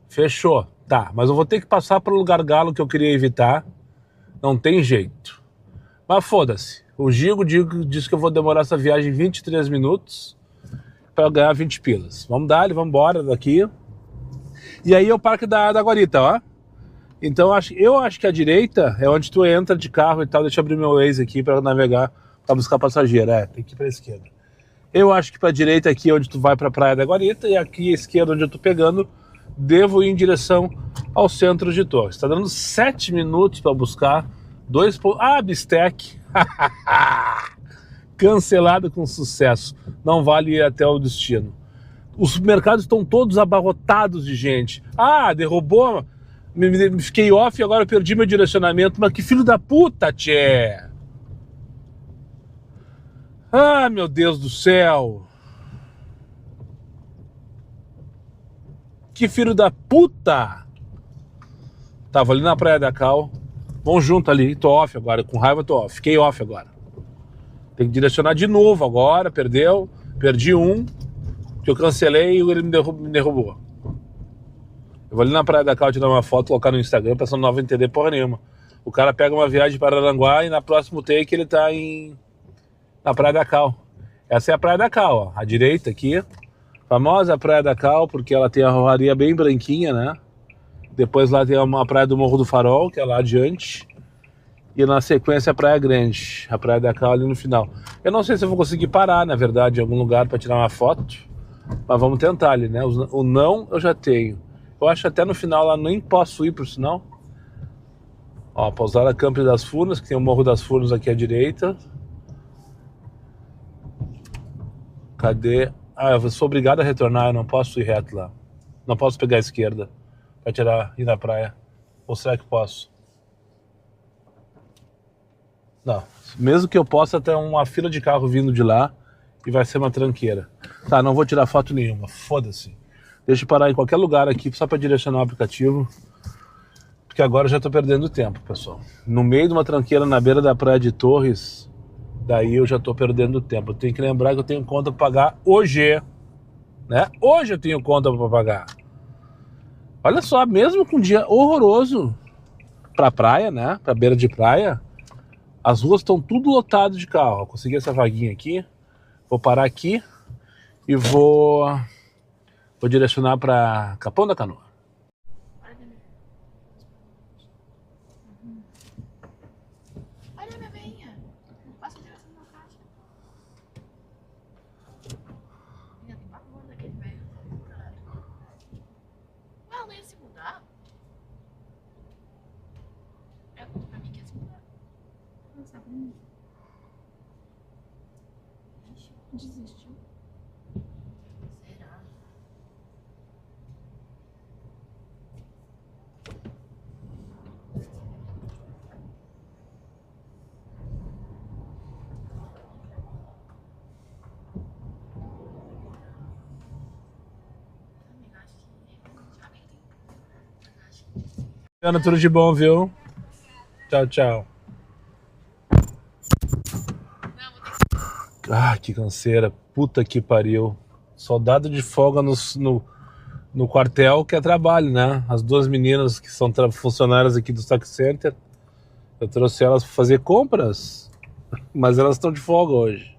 Fechou. Tá, mas eu vou ter que passar pelo gargalo que eu queria evitar. Não tem jeito. Mas foda-se. O Gigo disse que eu vou demorar essa viagem 23 minutos para ganhar 20 pilas. Vamos dar, vamos embora daqui. E aí é o Parque da Guarita, ó. Então eu acho que a direita é onde tu entra de carro e tal. Deixa eu abrir meu Waze aqui para navegar, para buscar passageiro. Tem que ir para a esquerda. Eu acho que para a direita aqui é onde tu vai para a Praia da Guarita, e aqui à esquerda onde eu tô pegando, devo ir em direção ao centro de Torres. Está dando 7 minutos para buscar 2 pontos. Ah, bistec. Cancelado com sucesso. Não vale ir até o destino. Os mercados estão todos abarrotados de gente. Ah, derrubou. Fiquei off e agora eu perdi meu direcionamento. Mas que filho da puta, tchê! Ah, meu Deus do céu! Que filho da puta! Tava ali na Praia da Cal. Vamos junto ali. Tô off agora. Com raiva tô off. Fiquei off agora. Tem que direcionar de novo agora. Perdeu. Perdi um. Que eu cancelei e ele me derrubou. Eu vou ali na Praia da Cal tirar uma foto, colocar no Instagram, a pessoa não vai entender porra nenhuma. O cara pega uma viagem para Aranguá e na próxima take ele tá na Praia da Cal. Essa é a Praia da Cal, ó. À direita aqui. Famosa Praia da Cal, porque ela tem a areia bem branquinha, né? Depois lá tem uma praia do Morro do Farol, que é lá adiante. E na sequência a Praia Grande, a Praia da Cal ali no final. Eu não sei se eu vou conseguir parar, na verdade, em algum lugar para tirar uma foto, mas vamos tentar ali, né? O não eu já tenho. Eu acho que até no final lá nem posso ir, por sinal. Ó, Pousada Campo das Furnas, que tem o Morro das Furnas aqui à direita. Cadê? Ah, eu sou obrigado a retornar, eu não posso ir reto lá. Não posso pegar a esquerda para ir na praia. Ou será que posso? Não, mesmo que eu possa ter uma fila de carro vindo de lá e vai ser uma tranqueira. Tá, não vou tirar foto nenhuma, foda-se. Deixa eu parar em qualquer lugar aqui só para direcionar o aplicativo, porque agora eu já tô perdendo tempo, pessoal. No meio de uma tranqueira na beira da praia de Torres, daí eu já tô perdendo tempo. Eu tenho que lembrar que eu tenho conta para pagar hoje, né? Hoje eu tenho conta para pagar. Olha só, mesmo com um dia horroroso pra praia, né? Pra beira de praia, as ruas estão tudo lotadas de carro. Eu consegui essa vaguinha aqui. Vou parar aqui e vou direcionar para Capão da Canoa. Olha, minha veinha. Passa direto na caixa. Menina, tem bagulho daquele velho. Ela não ia se mudar? É conta pra mim que ia se mudar. Não sabe. Desistiu. Será? Ana, tudo de bom, viu? Tchau, tchau. Ah, que canseira. Puta que pariu. Soldado de folga no quartel, que é trabalho, né? As duas meninas que são funcionárias aqui do Stock Center, eu trouxe elas para fazer compras, mas elas estão de folga hoje.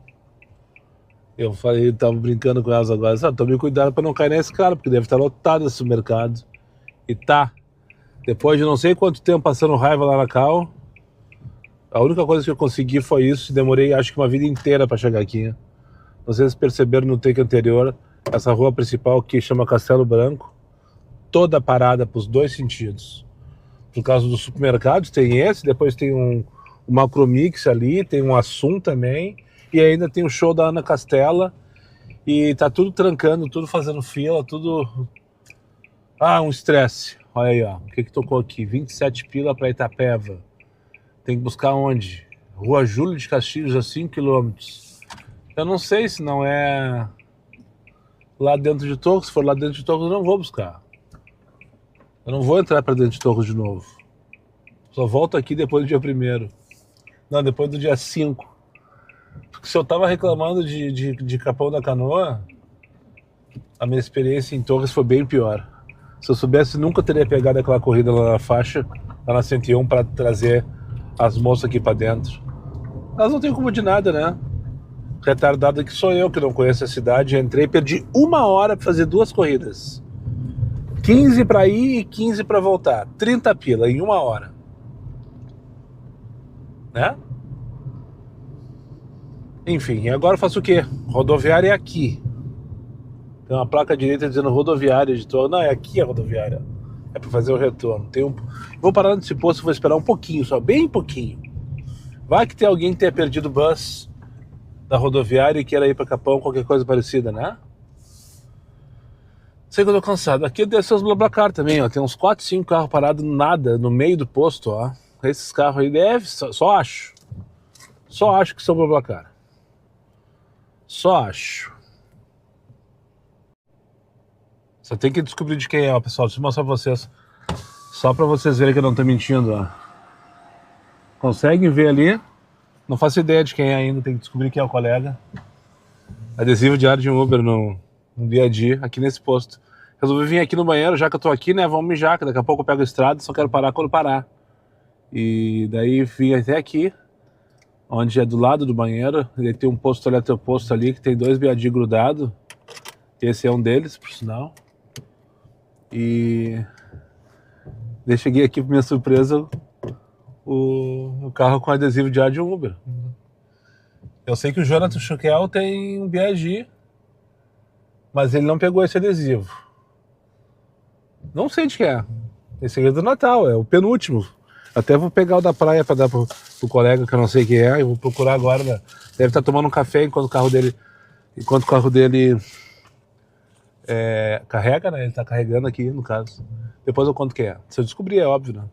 Eu falei, tava brincando com elas agora, tome cuidado para não cair nesse cara, porque deve estar lotado esse mercado. E tá. Depois de não sei quanto tempo passando raiva lá na Cal, a única coisa que eu consegui foi isso. Demorei acho que uma vida inteira para chegar aqui. Não sei se perceberam no take anterior, essa rua principal que chama Castelo Branco, toda parada para os dois sentidos. Por causa dos supermercados, tem esse, depois tem um Macromix ali, tem um Assum também, e ainda tem o show da Ana Castela, e tá tudo trancando, tudo fazendo fila, tudo... Ah, um estresse. Olha aí, ó, o que tocou aqui? 27 pila para Itapeva. Tem que buscar onde? Rua Júlio de Castilhos, a 5 km. Eu não sei se não é lá dentro de Torres. Se for lá dentro de Torres, eu não vou buscar. Eu não vou entrar para dentro de Torres de novo. Só volto aqui depois do dia 1º. Não, depois do dia 5. Porque se eu tava reclamando de Capão da Canoa, a minha experiência em Torres foi bem pior. Se eu soubesse, nunca teria pegado aquela corrida lá na faixa, lá na 101, para trazer as moças aqui para dentro. Elas não têm culpa de nada, né? Retardado que sou eu, que não conheço a cidade. Entrei, perdi 1 hora para fazer 2 corridas. 15 para ir e 15 para voltar. 30 pila em 1 hora. Né? Enfim, agora eu faço o quê? Rodoviária é aqui. Tem uma placa direita dizendo rodoviária de Torres. Não, é aqui a rodoviária. É para fazer o retorno. Vou parar nesse posto, vou esperar um pouquinho só, bem pouquinho. Vai que tem alguém que tenha perdido o bus da rodoviária e queira ir para Capão, qualquer coisa parecida, né? Sei que eu tô cansado. Aqui deve ser os BlaBlaCar também, ó. Tem uns 4, 5 carros parados nada no meio do posto, ó. Esses carros aí deve, só acho. Só acho que são BlaBlaCar. Só acho. Só tem que descobrir de quem é, ó, pessoal. Deixa eu mostrar pra vocês. Só pra vocês verem que eu não tô mentindo, ó. Conseguem ver ali? Não faço ideia de quem é ainda, tem que descobrir quem é o colega. Adesivo diário de um Uber no dia a dia, aqui nesse posto. Resolvi vir aqui no banheiro, já que eu tô aqui, né? Vamos mijar, que daqui a pouco eu pego a estrada, só quero parar quando parar. E daí vim até aqui, onde é do lado do banheiro. E tem um posto ali, até o posto ali, que tem 2 BAD grudados. Esse é um deles, por sinal. E daí cheguei aqui, por minha surpresa, o carro com adesivo de ar de Uber. Eu sei que o Jonathan Schuchel tem um BIG, mas ele não pegou esse adesivo. Não sei de que é. Esse aqui é do Natal, é o penúltimo. Até vou pegar o da praia para dar pro colega que eu não sei quem é. Eu vou procurar agora. Né? Deve estar tomando um café enquanto o carro dele carrega, né? Ele tá carregando aqui, no caso. Depois eu conto quem é. Se eu descobrir, é óbvio, né?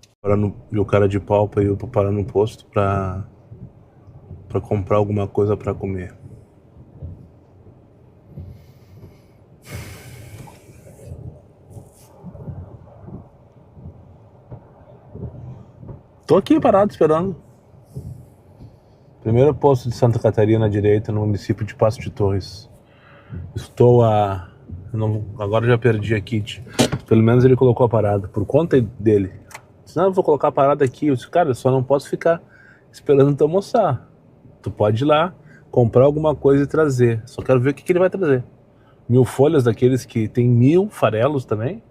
E o cara de pau pra eu parar no posto pra comprar alguma coisa pra comer. Tô aqui parado esperando. Primeiro posto de Santa Catarina à direita, no município de Passo de Torres. Estou a... agora já perdi aqui. Pelo menos ele colocou a parada, por conta dele. Senão eu vou colocar a parada aqui. Eu disse, cara, eu só não posso ficar esperando tu almoçar. Tu pode ir lá, comprar alguma coisa e trazer. Só quero ver o que ele vai trazer. 1000 folhas daqueles que tem 1000 farelos também?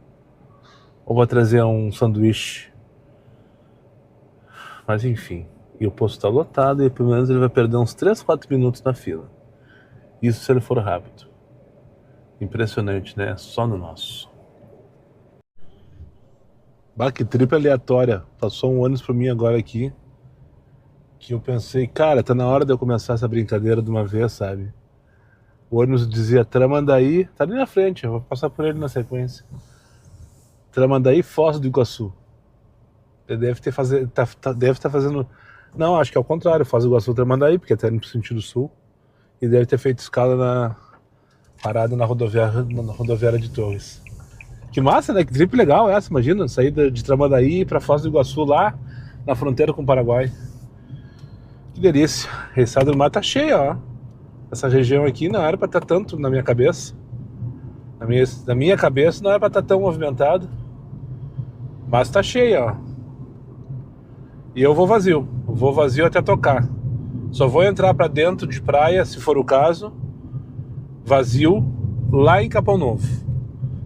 Ou vai trazer um sanduíche? Mas enfim. E o posto tá lotado e pelo menos ele vai perder uns 3, 4 minutos na fila. Isso se ele for rápido. Impressionante, né? Só no nosso. Bah, que trip aleatória. Passou um ônibus por mim agora aqui. Que eu pensei, cara, tá na hora de eu começar essa brincadeira de uma vez, sabe? O ônibus dizia Tramandaí, tá ali na frente, eu vou passar por ele na sequência. Tramandaí, Foz do Iguaçu. Ele deve estar fazendo... Não, acho que é o contrário, Foz do Iguaçu, Tramandaí, porque tá indo pro sentido sul. E deve ter feito escala parada na rodoviária de Torres. Que massa, né? Que trip legal essa, imagina, sair de Tramandaí pra Foz do Iguaçu lá na fronteira com o Paraguai. Que delícia. Ressado do Mar tá cheio, ó. Essa região aqui não era pra estar tanto na minha cabeça. Na minha cabeça não era pra estar tão movimentado. Mas tá cheio, ó. E eu vou vazio. Eu vou vazio até tocar. Só vou entrar pra dentro de praia, se for o caso. Vazio, lá em Capão Novo.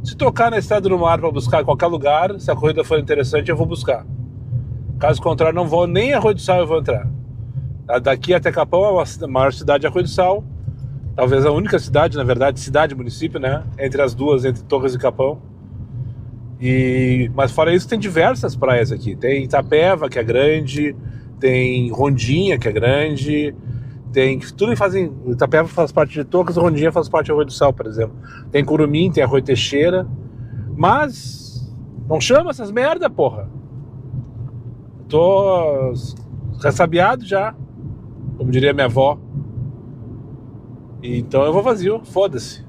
Se tocar na Estrada do Mar pra buscar em qualquer lugar, se a corrida for interessante, eu vou buscar. Caso contrário, não vou nem a Arroio do Sal, eu vou entrar. Daqui até Capão, a maior cidade é Arroio do Sal. Talvez a única cidade, na verdade, município, né? Entre as duas, entre Torres e Capão. Mas fora isso, tem diversas praias aqui. Tem Itapeva, que é grande. Tem Rondinha, que é grande. Tem... Itapeva faz parte de Torres, Rondinha faz parte de Arroio do Sal, por exemplo. Tem Curumim, tem Arroio Teixeira. Mas... não chama essas merda, porra. Tô... ressabiado já. Como diria minha avó. Então eu vou vazio, foda-se.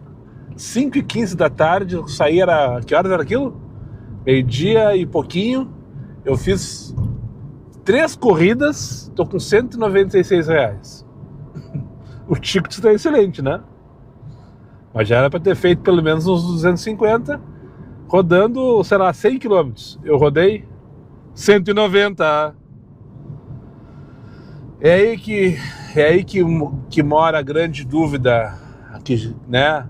5h15 da tarde, eu saí, era... que horas era aquilo? 12h e pouquinho. Eu fiz 3 corridas, tô com R$196. O ticket tá excelente, né? Mas já era pra ter feito pelo menos uns 250, rodando, sei lá, 100 km. Eu rodei 190. É aí que mora a grande dúvida aqui, né?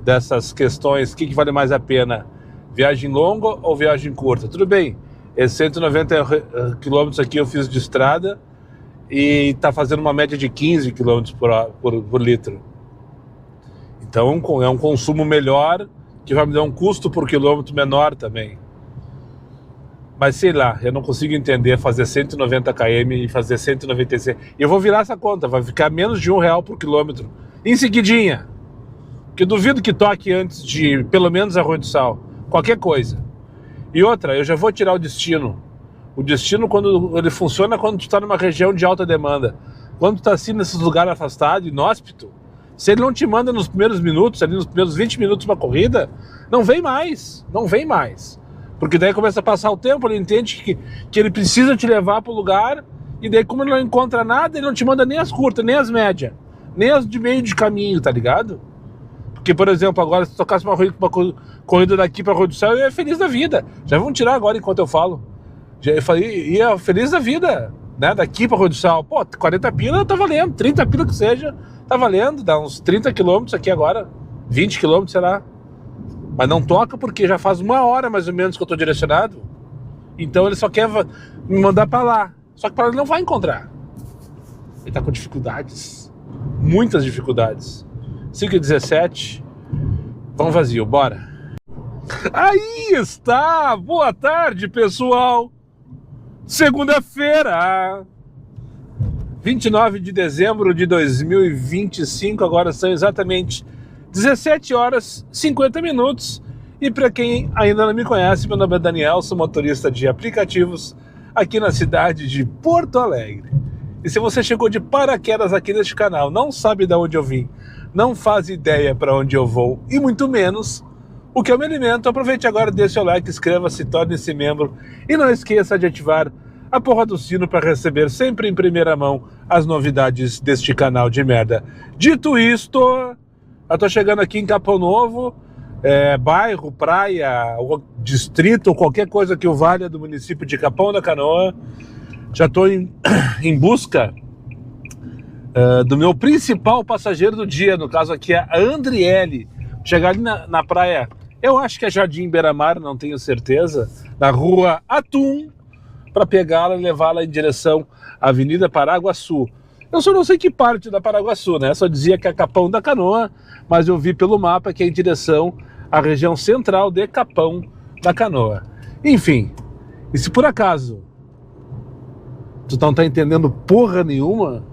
Dessas questões, o que vale mais a pena? Viagem longa ou viagem curta? Tudo bem, esses 190 quilômetros aqui eu fiz de estrada e tá fazendo uma média de 15 km por litro. Então é um consumo melhor, que vai me dar um custo por quilômetro menor também. Mas sei lá, eu não consigo entender fazer 190 km e fazer 196. E eu vou virar essa conta, vai ficar menos de R$1 por quilômetro. Em seguidinha. Porque duvido que toque antes de, pelo menos, Arroio do Sal. Qualquer coisa. E outra, eu já vou tirar o destino. O destino, quando ele funciona, quando tu tá numa região de alta demanda. Quando tu tá assim, nesses lugares afastados, inóspito, se ele não te manda nos primeiros minutos, ali nos primeiros 20 minutos de uma corrida, não vem mais. Não vem mais. Porque daí começa a passar o tempo, ele entende que ele precisa te levar para o lugar, e daí como ele não encontra nada, ele não te manda nem as curtas, nem as médias, nem as de meio de caminho, tá ligado? Porque, por exemplo, agora se tocasse uma corrida daqui para Arroio do Céu, eu ia feliz da vida. Já vão tirar agora enquanto eu falo. Eu falei, ia feliz da vida, né? Daqui para Arroio do Céu. Pô, 40 pila tá valendo, 30 pila que seja, tá valendo, dá uns 30 quilômetros aqui agora, 20 quilômetros, sei lá. Mas não toca porque já faz 1 hora mais ou menos que eu tô direcionado. Então ele só quer me mandar pra lá. Só que ele não vai encontrar. Ele está com dificuldades. Muitas dificuldades. 5h17. Vão vazio, bora. Aí está! Boa tarde, pessoal! Segunda-feira, 29 de dezembro de 2025, agora são exatamente 17 horas 50 minutos. E para quem ainda não me conhece, meu nome é Daniel, sou motorista de aplicativos aqui na cidade de Porto Alegre. E se você chegou de paraquedas aqui neste canal, não sabe de onde eu vim, não faz ideia para onde eu vou e muito menos o que eu me alimento, aproveite agora, deixe seu like, inscreva-se, torne-se membro e não esqueça de ativar a porra do sino para receber sempre em primeira mão as novidades deste canal de merda. Dito isto, eu tô chegando aqui em Capão Novo, bairro, praia, distrito, ou qualquer coisa que o valha do município de Capão da Canoa. Já estou em busca do meu principal passageiro do dia, no caso aqui é a Andriele. Chegar ali na praia, eu acho que é Jardim Beira-Mar, não tenho certeza, na rua Atum, para pegá-la e levá-la em direção à Avenida Paraguaçu. Eu só não sei que parte da Paraguaçu, né? Só dizia que é Capão da Canoa, mas eu vi pelo mapa que é em direção à região central de Capão da Canoa. Enfim, e se por acaso tu não tá entendendo porra nenhuma,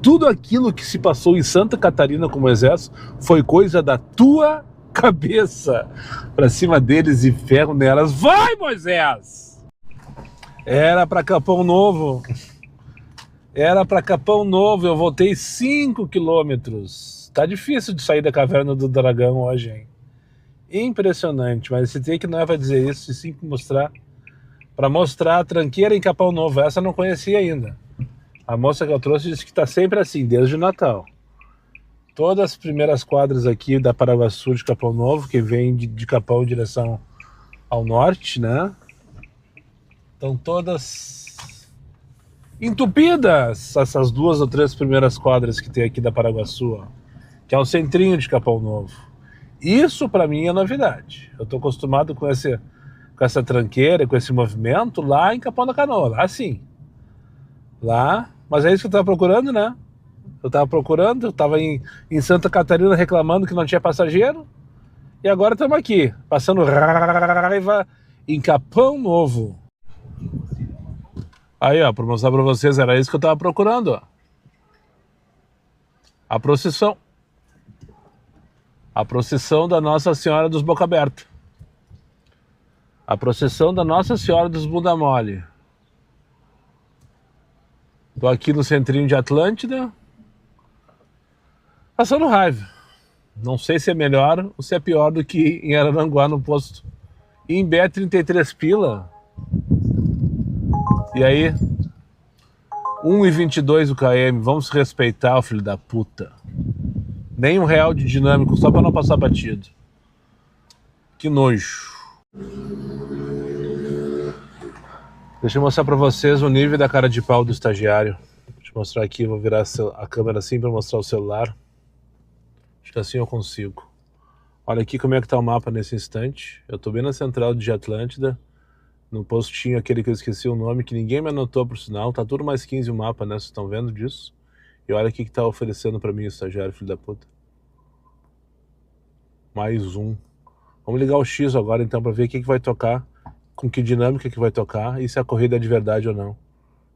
tudo aquilo que se passou em Santa Catarina com Moisés foi coisa da tua cabeça. Pra cima deles e ferro nelas. Vai, Moisés! Era pra Capão Novo. Era pra Capão Novo. Eu voltei 5 quilômetros. Tá difícil de sair da Caverna do Dragão hoje, hein? Impressionante. Mas esse take não é pra dizer isso, e sim pra mostrar a tranqueira em Capão Novo. Essa eu não conhecia ainda. A moça que eu trouxe disse que tá sempre assim, desde o Natal. Todas as primeiras quadras aqui da Paraguaçu de Capão Novo, que vem de Capão em direção ao norte, né? Estão todas entupidas, essas 2 ou 3 primeiras quadras que tem aqui da Paraguaçu, ó, que é o centrinho de Capão Novo. Isso pra mim é novidade. Eu tô acostumado com essa tranqueira, com esse movimento lá em Capão da Canoa, lá sim. Lá, mas é isso que eu tava procurando, né? Eu tava em Santa Catarina reclamando que não tinha passageiro. E agora estamos aqui, passando raiva em Capão Novo. Aí, ó, para mostrar para vocês, era isso que eu tava procurando, ó. A procissão. A procissão da Nossa Senhora dos Boca Aberta. A procissão da Nossa Senhora dos Bunda Mole. Tô aqui no centrinho de Atlântida, passando raiva. Não sei se é melhor ou se é pior do que em Araranguá no posto. E em Bé 33 pila. E aí, 1,22 o km. Vamos respeitar, o filho da puta. Nem R$1 de dinâmico, só para não passar batido. Que nojo. Deixa eu mostrar pra vocês o nível da cara de pau do estagiário. Deixa eu mostrar aqui, vou virar a câmera assim pra mostrar o celular. Acho que assim eu consigo. Olha aqui como é que tá o mapa nesse instante. Eu tô bem na central de Atlântida, no postinho aquele que eu esqueci o nome, que ninguém me anotou por sinal. Tá tudo mais 15 o mapa, né? Vocês estão vendo disso? E olha o que tá oferecendo pra mim o estagiário, filho da puta. Mais um. Vamos ligar o X agora então pra ver o que vai tocar. Com que dinâmica que vai tocar e se a corrida é de verdade ou não.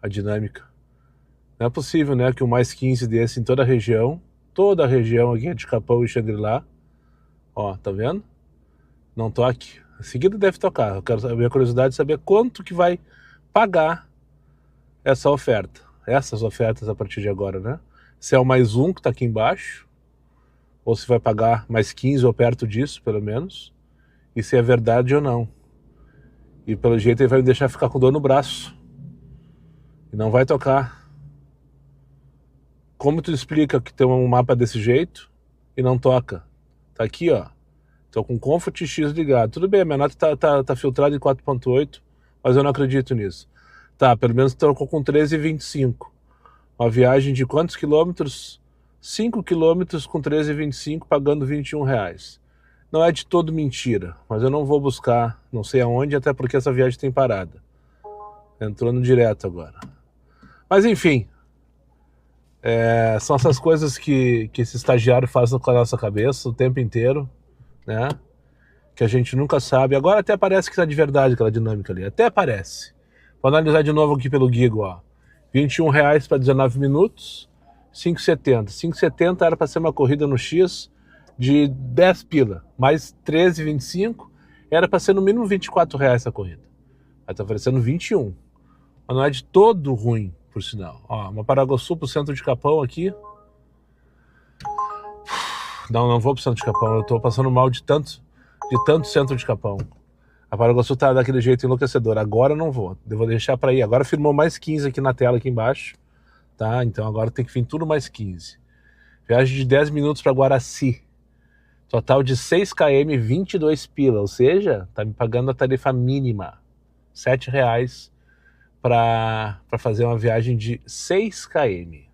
A dinâmica. Não é possível, né, que o mais 15 desse em toda a região aqui de Capão e Xangri-Lá, ó, tá vendo? Não toque. Em seguida deve tocar. Eu quero saber, a minha curiosidade é saber quanto que vai pagar essa oferta. Essas ofertas a partir de agora, né? Se é o mais um que tá aqui embaixo, ou se vai pagar mais 15 ou perto disso, pelo menos, e se é verdade ou não. E pelo jeito ele vai me deixar ficar com dor no braço. E não vai tocar. Como tu explica que tem um mapa desse jeito e não toca? Tá aqui, ó. Tô com o Comfort X ligado. Tudo bem, a minha nota tá filtrada em 4.8, mas eu não acredito nisso. Tá, pelo menos trocou com 13,25. Uma viagem de quantos quilômetros? 5 quilômetros com 13,25, pagando R$21. Não é de todo mentira, mas eu não vou buscar não sei aonde, até porque essa viagem tem parada. Entrou no direto agora. Mas enfim, são essas coisas que esse estagiário faz com a nossa cabeça o tempo inteiro, né? Que a gente nunca sabe. Agora até parece que tá de verdade aquela dinâmica ali. Até parece. Vou analisar de novo aqui pelo Gigo, ó. R$21 para 19 minutos, 5,70. 5,70 era para ser uma corrida no X de 10 pila, mais 13,25 era para ser no mínimo R$24 essa corrida. Aí tá oferecendo 21. Mas não é de todo ruim, por sinal. Ó, uma Paraguaçu pro centro de Capão aqui. Não vou pro centro de Capão, eu tô passando mal de tanto centro de Capão. A Paraguaçu tá daquele jeito enlouquecedor. Agora eu não vou, eu vou deixar para ir. Agora firmou mais 15 aqui na tela, aqui embaixo. Tá? Então agora tem que vir tudo mais 15. Viagem de 10 minutos para Guaraci. Total de 6 km, 22 pila. Ou seja, tá me pagando a tarifa mínima. R$7 para fazer uma viagem de 6 km.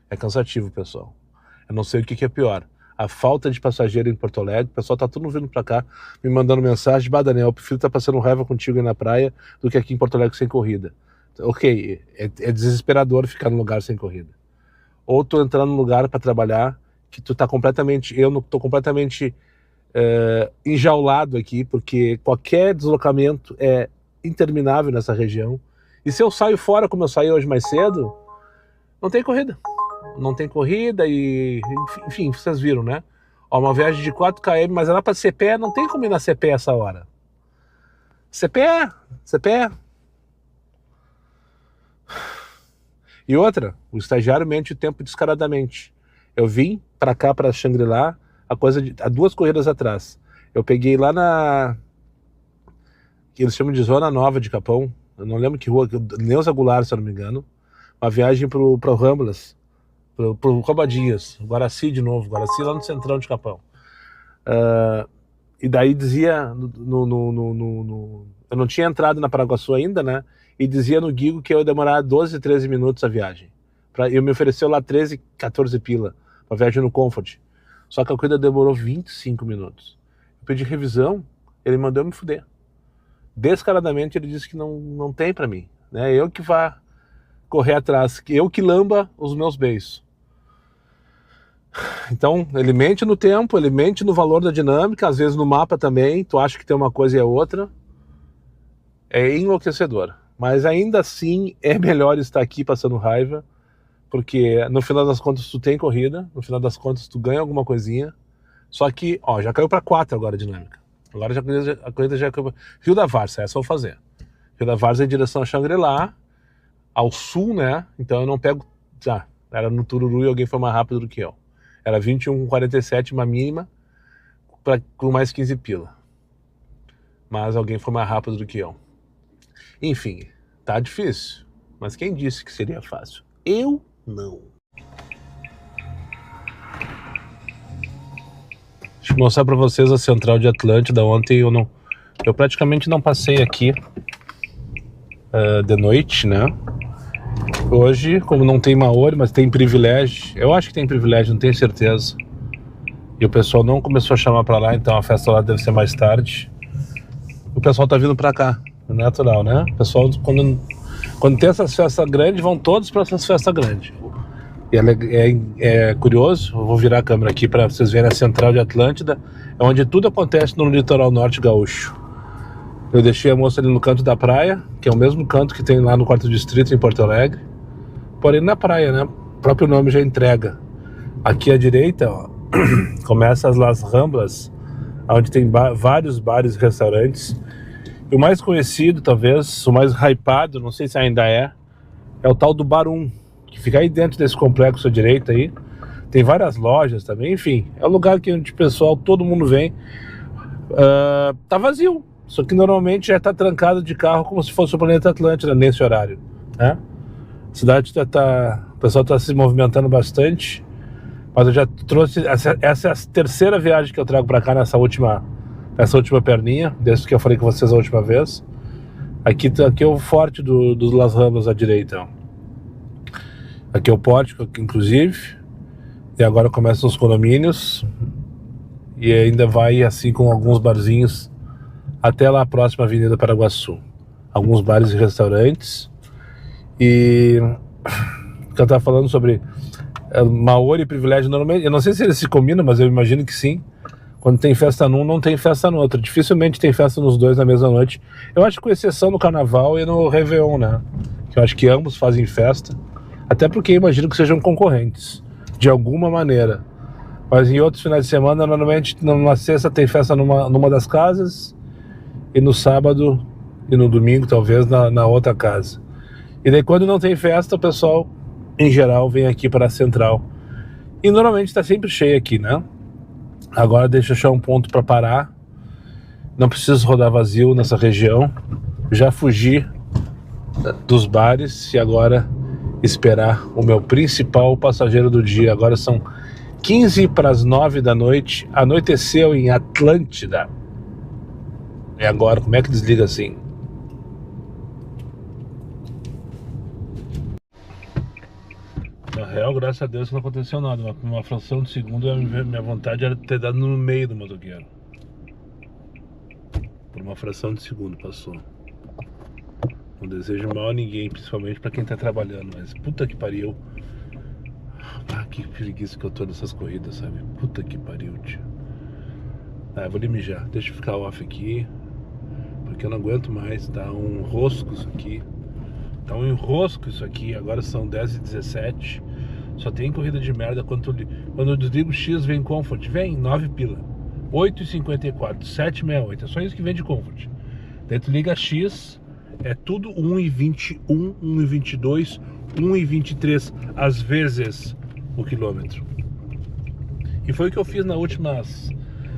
É cansativo, pessoal. Eu não sei o que é pior. A falta de passageiro em Porto Alegre. O pessoal tá tudo vindo pra cá, me mandando mensagem. Daniel, eu prefiro estar passando raiva contigo aí na praia do que aqui em Porto Alegre sem corrida. Ok, é desesperador ficar num lugar sem corrida. Ou tu entrando num lugar para trabalhar que tu tá completamente... Eu não tô completamente enjaulado aqui, porque qualquer deslocamento é interminável nessa região. E se eu saio fora, como eu saí hoje mais cedo, não tem corrida. Não tem corrida e... Enfim, vocês viram, né? Ó, uma viagem de 4 km, mas ela para CPE, não tem como ir na CPE essa hora. CPE. E outra, o estagiário mente o tempo descaradamente. Eu vim para cá, para Xangri-Lá, há 2 corridas atrás. Eu peguei lá que eles chamam de Zona Nova de Capão. Eu não lembro que rua, Neuza Goulart, se eu não me engano. Uma viagem pro Ramblas. Pro Cobadinhas, Guaraci de novo, Guaraci lá no centrão de Capão. E daí dizia, eu não tinha entrado na Paraguaçu ainda, né? E dizia no Gigo que eu ia demorar 12, 13 minutos a viagem. Eu me ofereceu lá 13, 14 pila, uma viagem no Comfort. Só que a corrida demorou 25 minutos. Eu pedi revisão, ele mandou me fuder. Descaradamente ele disse que não tem pra mim, né? Eu que vá correr atrás, eu que lamba os meus beiços. Então, ele mente no tempo, ele mente no valor da dinâmica, às vezes no mapa também, tu acha que tem uma coisa e é outra. É enlouquecedor. Mas ainda assim, é melhor estar aqui passando raiva, porque no final das contas tu tem corrida, no final das contas tu ganha alguma coisinha. Só que, ó, já caiu para 4 agora a dinâmica. Agora a corrida já caiu. Rio da Várzea, essa eu vou fazer. Rio da Várzea em direção a Xangri-Lá, ao sul, né? Então eu não pego... era no Tururu e alguém foi mais rápido do que eu. Era 21,47 uma mínima, com mais 15 pila. Mas alguém foi mais rápido do que eu. Enfim, tá difícil. Mas quem disse que seria fácil? Eu não. Deixa eu mostrar pra vocês a central de Atlântida. Ontem eu praticamente não passei aqui de noite, né? Hoje, como não tem Maori, mas tem privilégio, eu acho que tem privilégio, não tenho certeza. E o pessoal não começou a chamar pra lá, então a festa lá deve ser mais tarde. O pessoal tá vindo pra cá, é natural, né? O pessoal, quando tem essas festas grandes, vão todos pra essas festas grandes. E é curioso, eu vou virar a câmera aqui pra vocês verem a central de Atlântida, é onde tudo acontece no litoral norte gaúcho. Eu deixei a moça ali no canto da praia, que é o mesmo canto que tem lá no 4º Distrito, em Porto Alegre. Porém na praia, né? O próprio nome já entrega. Aqui à direita, ó, começa as Las Ramblas, onde tem vários bares e restaurantes. E o mais conhecido, talvez, o mais hypado, não sei se ainda é o tal do Bar 1, que fica aí dentro desse complexo à direita aí. Tem várias lojas também, enfim. É um lugar que onde o pessoal, todo mundo vem. Tá vazio. Só que normalmente já está trancado de carro como se fosse o planeta Atlântida nesse horário, né? A cidade o pessoal está se movimentando bastante, mas eu já trouxe, essa é a 3ª viagem que eu trago para cá nessa última perninha, desde que eu falei com vocês a última vez. Aqui é o forte dos Las Ramblas à direita, ó. Aqui é o pórtico, inclusive, e agora começam os condomínios, e ainda vai assim com alguns barzinhos até lá a próxima Avenida Paraguaçu. Alguns bares e restaurantes. E que eu estava falando sobre Maori e privilégio, normalmente, eu não sei se eles se combinam, mas eu imagino que sim. Quando tem festa num, não tem festa no outro. Dificilmente tem festa nos dois na mesma noite. Eu acho que com exceção no Carnaval e no Réveillon, né? Que eu acho que ambos fazem festa. Até porque eu imagino que sejam concorrentes, de alguma maneira. Mas em outros finais de semana, normalmente, numa sexta tem festa numa das casas, e no sábado e no domingo, talvez, na outra casa. E daí, quando não tem festa, o pessoal, em geral, vem aqui para a Central. E normalmente está sempre cheio aqui, né? Agora deixa eu achar um ponto para parar. Não preciso rodar vazio nessa região. Já fugi dos bares e agora esperar o meu principal passageiro do dia. Agora são 15 para as 9 da noite. Anoiteceu em Atlântida. E agora, como é que desliga assim? Na real, graças a Deus não aconteceu nada. Uma fração de segundo, a minha vontade era ter dado no meio do motoqueiro. Por uma fração de segundo passou. Não desejo mal a ninguém, principalmente pra quem tá trabalhando. Mas puta que pariu. Ah, que preguiça que eu tô nessas corridas, sabe? Puta que pariu, tio. Ah, eu vou lhe mijar. Deixa eu ficar off aqui, porque eu não aguento mais. Tá um rosco isso aqui. Tá um enrosco isso aqui. Agora são 10h17. Só tem corrida de merda. Quando eu desligo X, vem Comfort. Vem, 9 pila. 8,54, 7,68. É só isso que vem de Comfort. Daí tu liga X, é tudo 1,21, 1,22, 1,23 às vezes o quilômetro. E foi o que eu fiz nas últimas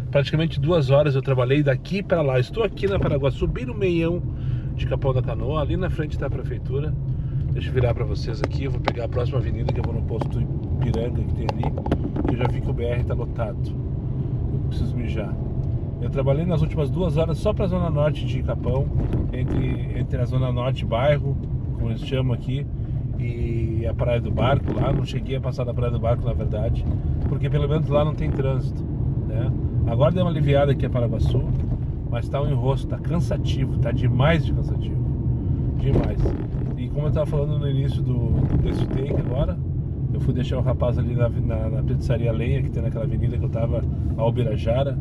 praticamente 2 horas. Eu trabalhei daqui para lá. Estou aqui na Paraguaçu, bem no meião de Capão da Canoa, ali na frente da prefeitura. Deixa eu virar para vocês aqui. Eu vou pegar a próxima avenida, que eu vou no posto Ipiranga que tem ali. Eu já vi que o BR tá lotado. Eu preciso mijar. Eu trabalhei nas últimas 2 horas só para a zona norte de Capão, entre a zona norte, bairro, como eles chamam aqui, e a Praia do Barco lá. Não cheguei a passar da Praia do Barco, na verdade, porque pelo menos lá não tem trânsito, né? Agora deu uma aliviada aqui a Paraguaçu, mas tá um enrosco, tá cansativo, tá demais de cansativo, demais. E como eu tava falando no início desse take agora, eu fui deixar o rapaz ali na pizzaria Lenha, que tem naquela avenida que eu tava, a Ubirajara.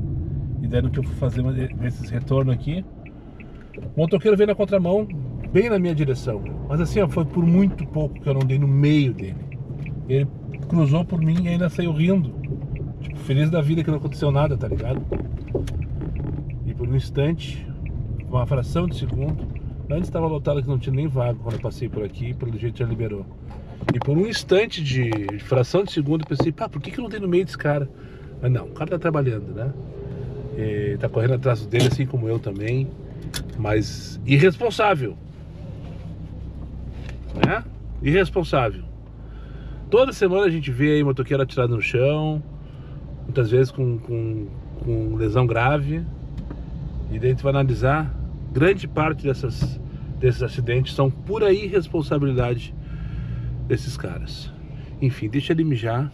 E daí no que eu fui fazer esses retornos aqui, o motoqueiro veio na contramão, bem na minha direção. Mas assim, ó, foi por muito pouco que eu não dei no meio dele. Ele cruzou por mim e ainda saiu rindo. Tipo, feliz da vida que não aconteceu nada, tá ligado? E por um instante, uma fração de segundo, antes estava lotado que não tinha nem vaga quando eu passei por aqui, pelo jeito já liberou. E por um instante de fração de segundo eu pensei, pá, por que eu não dei no meio desse cara? Mas não, o cara tá trabalhando, né? E tá correndo atrás dele, assim como eu também. Mas irresponsável, né? Irresponsável. Toda semana a gente vê aí motoqueiro atirado no chão, muitas vezes com lesão grave. E daí a gente vai analisar, grande parte desses acidentes são pura irresponsabilidade desses caras. Enfim, deixa ele mijar.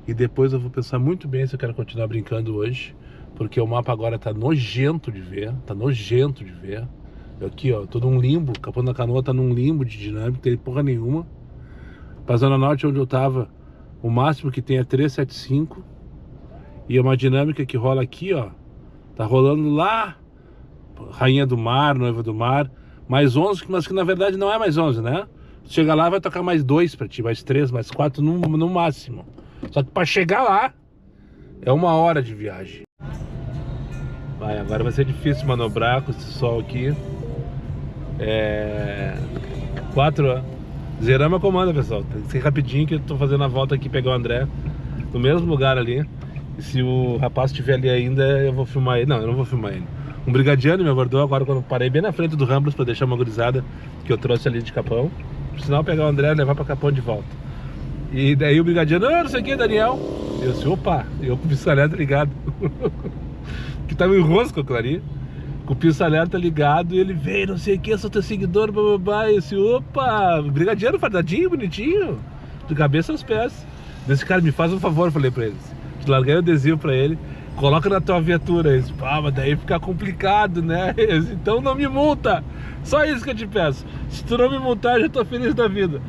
E depois eu vou pensar muito bem se eu quero continuar brincando hoje, porque o mapa agora tá nojento de ver. Tá nojento de ver. Eu aqui, ó, tô num limbo. Capão da Canoa tá num limbo de dinâmica, não tem porra nenhuma. Pra Zona Norte, onde eu tava, o máximo que tem é 375. E é uma dinâmica que rola aqui, ó. Tá rolando lá, Rainha do Mar, Noiva do Mar, mais 11, mas que na verdade não é mais 11, né? Chega lá, vai tocar mais 2 pra ti, mais 3, mais 4 no máximo. Só que pra chegar lá, é 1 hora de viagem. Vai, agora vai ser difícil manobrar com esse sol aqui. 4, zeramos a comanda, pessoal. Tem que ser rapidinho, que eu tô fazendo a volta aqui, pegar o André no mesmo lugar ali. E se o rapaz estiver ali ainda, eu vou filmar ele. Não, eu não vou filmar ele. Um brigadiano me abordou agora quando eu parei bem na frente do Ramblas pra deixar uma gurizada que eu trouxe ali de Capão. Por sinal, pegar o André e levar pra Capão de volta. E daí o brigadiano, não sei o que, Daniel. Eu disse, opa, eu com o pisca-alerta ligado. Que tava em rosco, Clarim. Com o pisca-alerta ligado, e ele veio, não sei o que, sou teu seguidor, bababá. E eu disse, opa, brigadiano fardadinho, bonitinho, de cabeça aos pés. Desse cara, me faz um favor, eu falei pra eles. Larguei o adesivo pra ele. Coloca na tua viatura isso. Ah, mas daí fica complicado, né? Então não me multa. Só isso que eu te peço. Se tu não me multar, eu já tô feliz da vida.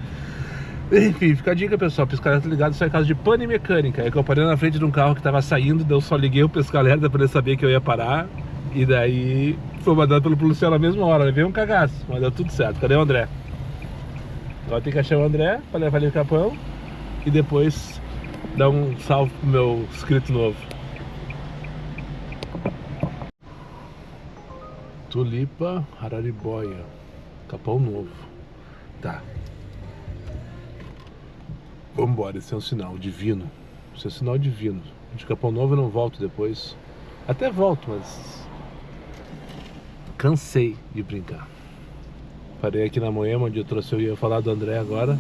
Enfim, fica a dica, pessoal. Pisca-alerta ligado, só em caso de pane mecânica. É que eu parei na frente de um carro que tava saindo, daí eu só liguei o pisca-alerta pra ele saber que eu ia parar. E daí foi mandado pelo policial na mesma hora. Levei um cagaço, mas deu tudo certo. Cadê o André? Agora tem que achar o André pra levar ele no Capão e depois dar um salve pro meu inscrito novo. Tulipa, Araribóia, Capão Novo. Tá. Vambora, esse é um sinal divino. Esse é um sinal divino. De Capão Novo eu não volto depois. Até volto, mas cansei de brincar. Parei aqui na Moema, onde eu ia falar do André agora.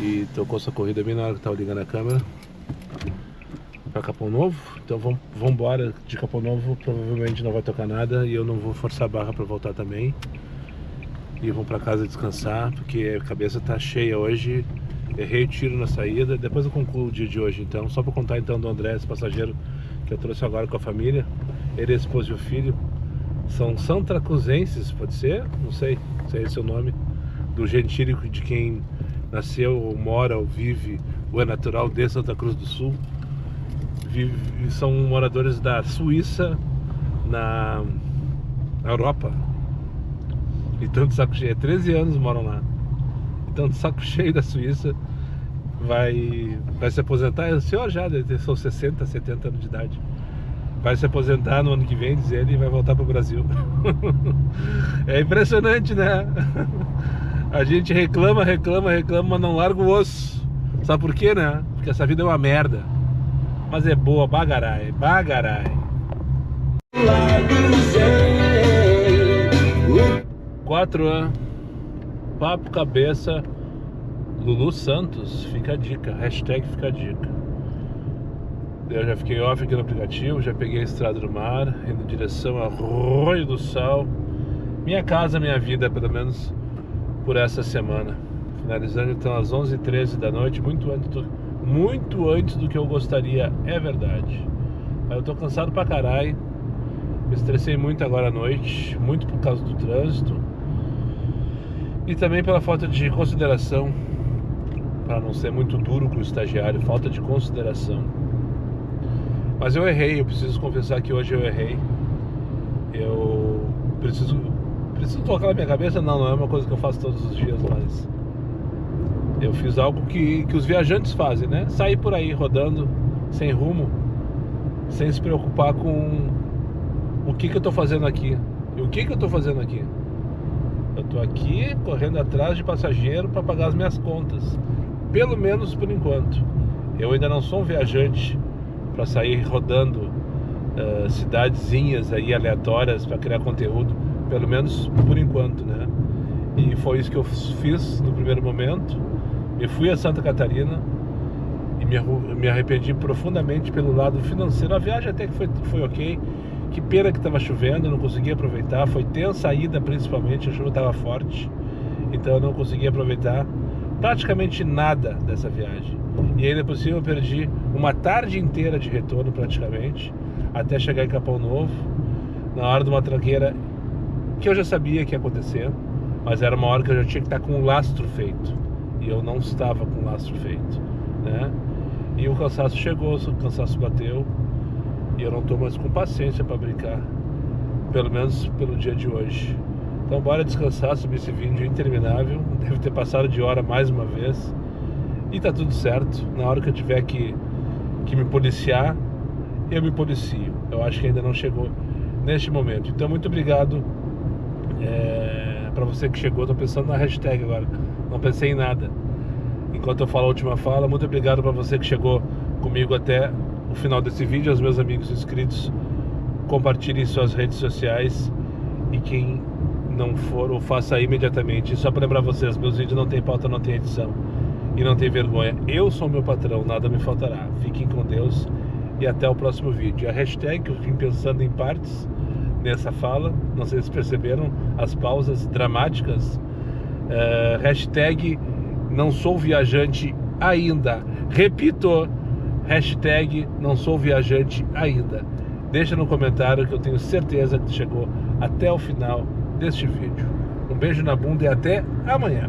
E tocou essa corrida bem na hora que eu tava ligando a câmera. Pra Capão Novo. Então vamos embora. De Capão Novo provavelmente não vai tocar nada. E eu não vou forçar a barra pra voltar também. E vamos pra casa descansar, porque a cabeça tá cheia hoje. Errei o tiro na saída. Depois eu concluo o dia de hoje, então. Só pra contar então do André, esse passageiro que eu trouxe agora com a família. Ele, a esposa e o filho são santracuzenses, pode ser? Não sei se é esse o nome. Do gentílico de quem nasceu, ou mora, ou vive, ou é natural de Santa Cruz do Sul. São moradores da Suíça, na Europa. E tanto saco cheio, 13 anos moram lá. Então, de saco cheio da Suíça, vai se aposentar. O senhor já deve ter seus 60, 70 anos de idade. Vai se aposentar no ano que vem, diz ele, e vai voltar para o Brasil. É impressionante, né? A gente reclama, mas não larga o osso. Sabe por quê, né? Porque essa vida é uma merda. Mas é boa, bagarai. 4 anos. Papo cabeça. Lulu Santos, fica a dica. Hashtag fica a dica. Eu já fiquei off aqui no aplicativo. Já peguei a estrada do mar, indo em direção a Arroio do Sal. Minha casa, minha vida, pelo menos por essa semana. Finalizando então às 11h13 da noite. Muito antes do que eu gostaria, é verdade. Mas eu tô cansado pra caralho. Me estressei muito agora à noite. Muito por causa do trânsito. E também pela falta de consideração, para não ser muito duro com o estagiário, falta de consideração. Mas eu errei, eu preciso confessar que hoje eu errei. Eu preciso colocar na minha cabeça, não é uma coisa que eu faço todos os dias, mas eu fiz algo que os viajantes fazem, né? Sair por aí rodando, sem rumo, sem se preocupar com o que eu tô fazendo aqui. E o que eu tô fazendo aqui? Eu tô aqui correndo atrás de passageiro para pagar as minhas contas. Pelo menos por enquanto. Eu ainda não sou um viajante para sair rodando cidadezinhas aí aleatórias para criar conteúdo. Pelo menos por enquanto, né? E foi isso que eu fiz no primeiro momento. Eu fui a Santa Catarina e me arrependi profundamente pelo lado financeiro. A viagem até que foi ok. Que pena que estava chovendo, eu não consegui aproveitar. Foi tensa a ida, principalmente, a chuva estava forte. Então eu não consegui aproveitar praticamente nada dessa viagem. E ainda por cima eu perdi uma tarde inteira de retorno praticamente, até chegar em Capão Novo, na hora de uma tranqueira que eu já sabia que ia acontecer, mas era uma hora que eu já tinha que estar com o lastro feito. E eu não estava com o lastro feito, né? E o cansaço chegou, o cansaço bateu. E eu não estou mais com paciência para brincar, pelo menos pelo dia de hoje. Então bora descansar, subir esse vídeo interminável. Deve ter passado de hora mais uma vez. E tá tudo certo. Na hora que eu tiver que me policiar, eu me policio. Eu acho que ainda não chegou neste momento. Então muito obrigado para você que chegou. Tô pensando na hashtag agora, não pensei em nada. Enquanto eu falo a última fala, muito obrigado para você que chegou comigo até o final desse vídeo. Aos meus amigos inscritos, compartilhe em suas redes sociais. E quem não for, ou faça imediatamente. Só para lembrar vocês, meus vídeos não tem pauta, não tem edição e não tem vergonha. Eu sou meu patrão, nada me faltará. Fiquem com Deus e até o próximo vídeo. A hashtag que eu vim pensando em partes nessa fala, não sei se perceberam as pausas dramáticas. Hashtag não sou viajante ainda. Repito, Hashtag não sou viajante ainda. Deixa no comentário que eu tenho certeza que chegou até o final deste vídeo. Um beijo na bunda e até amanhã.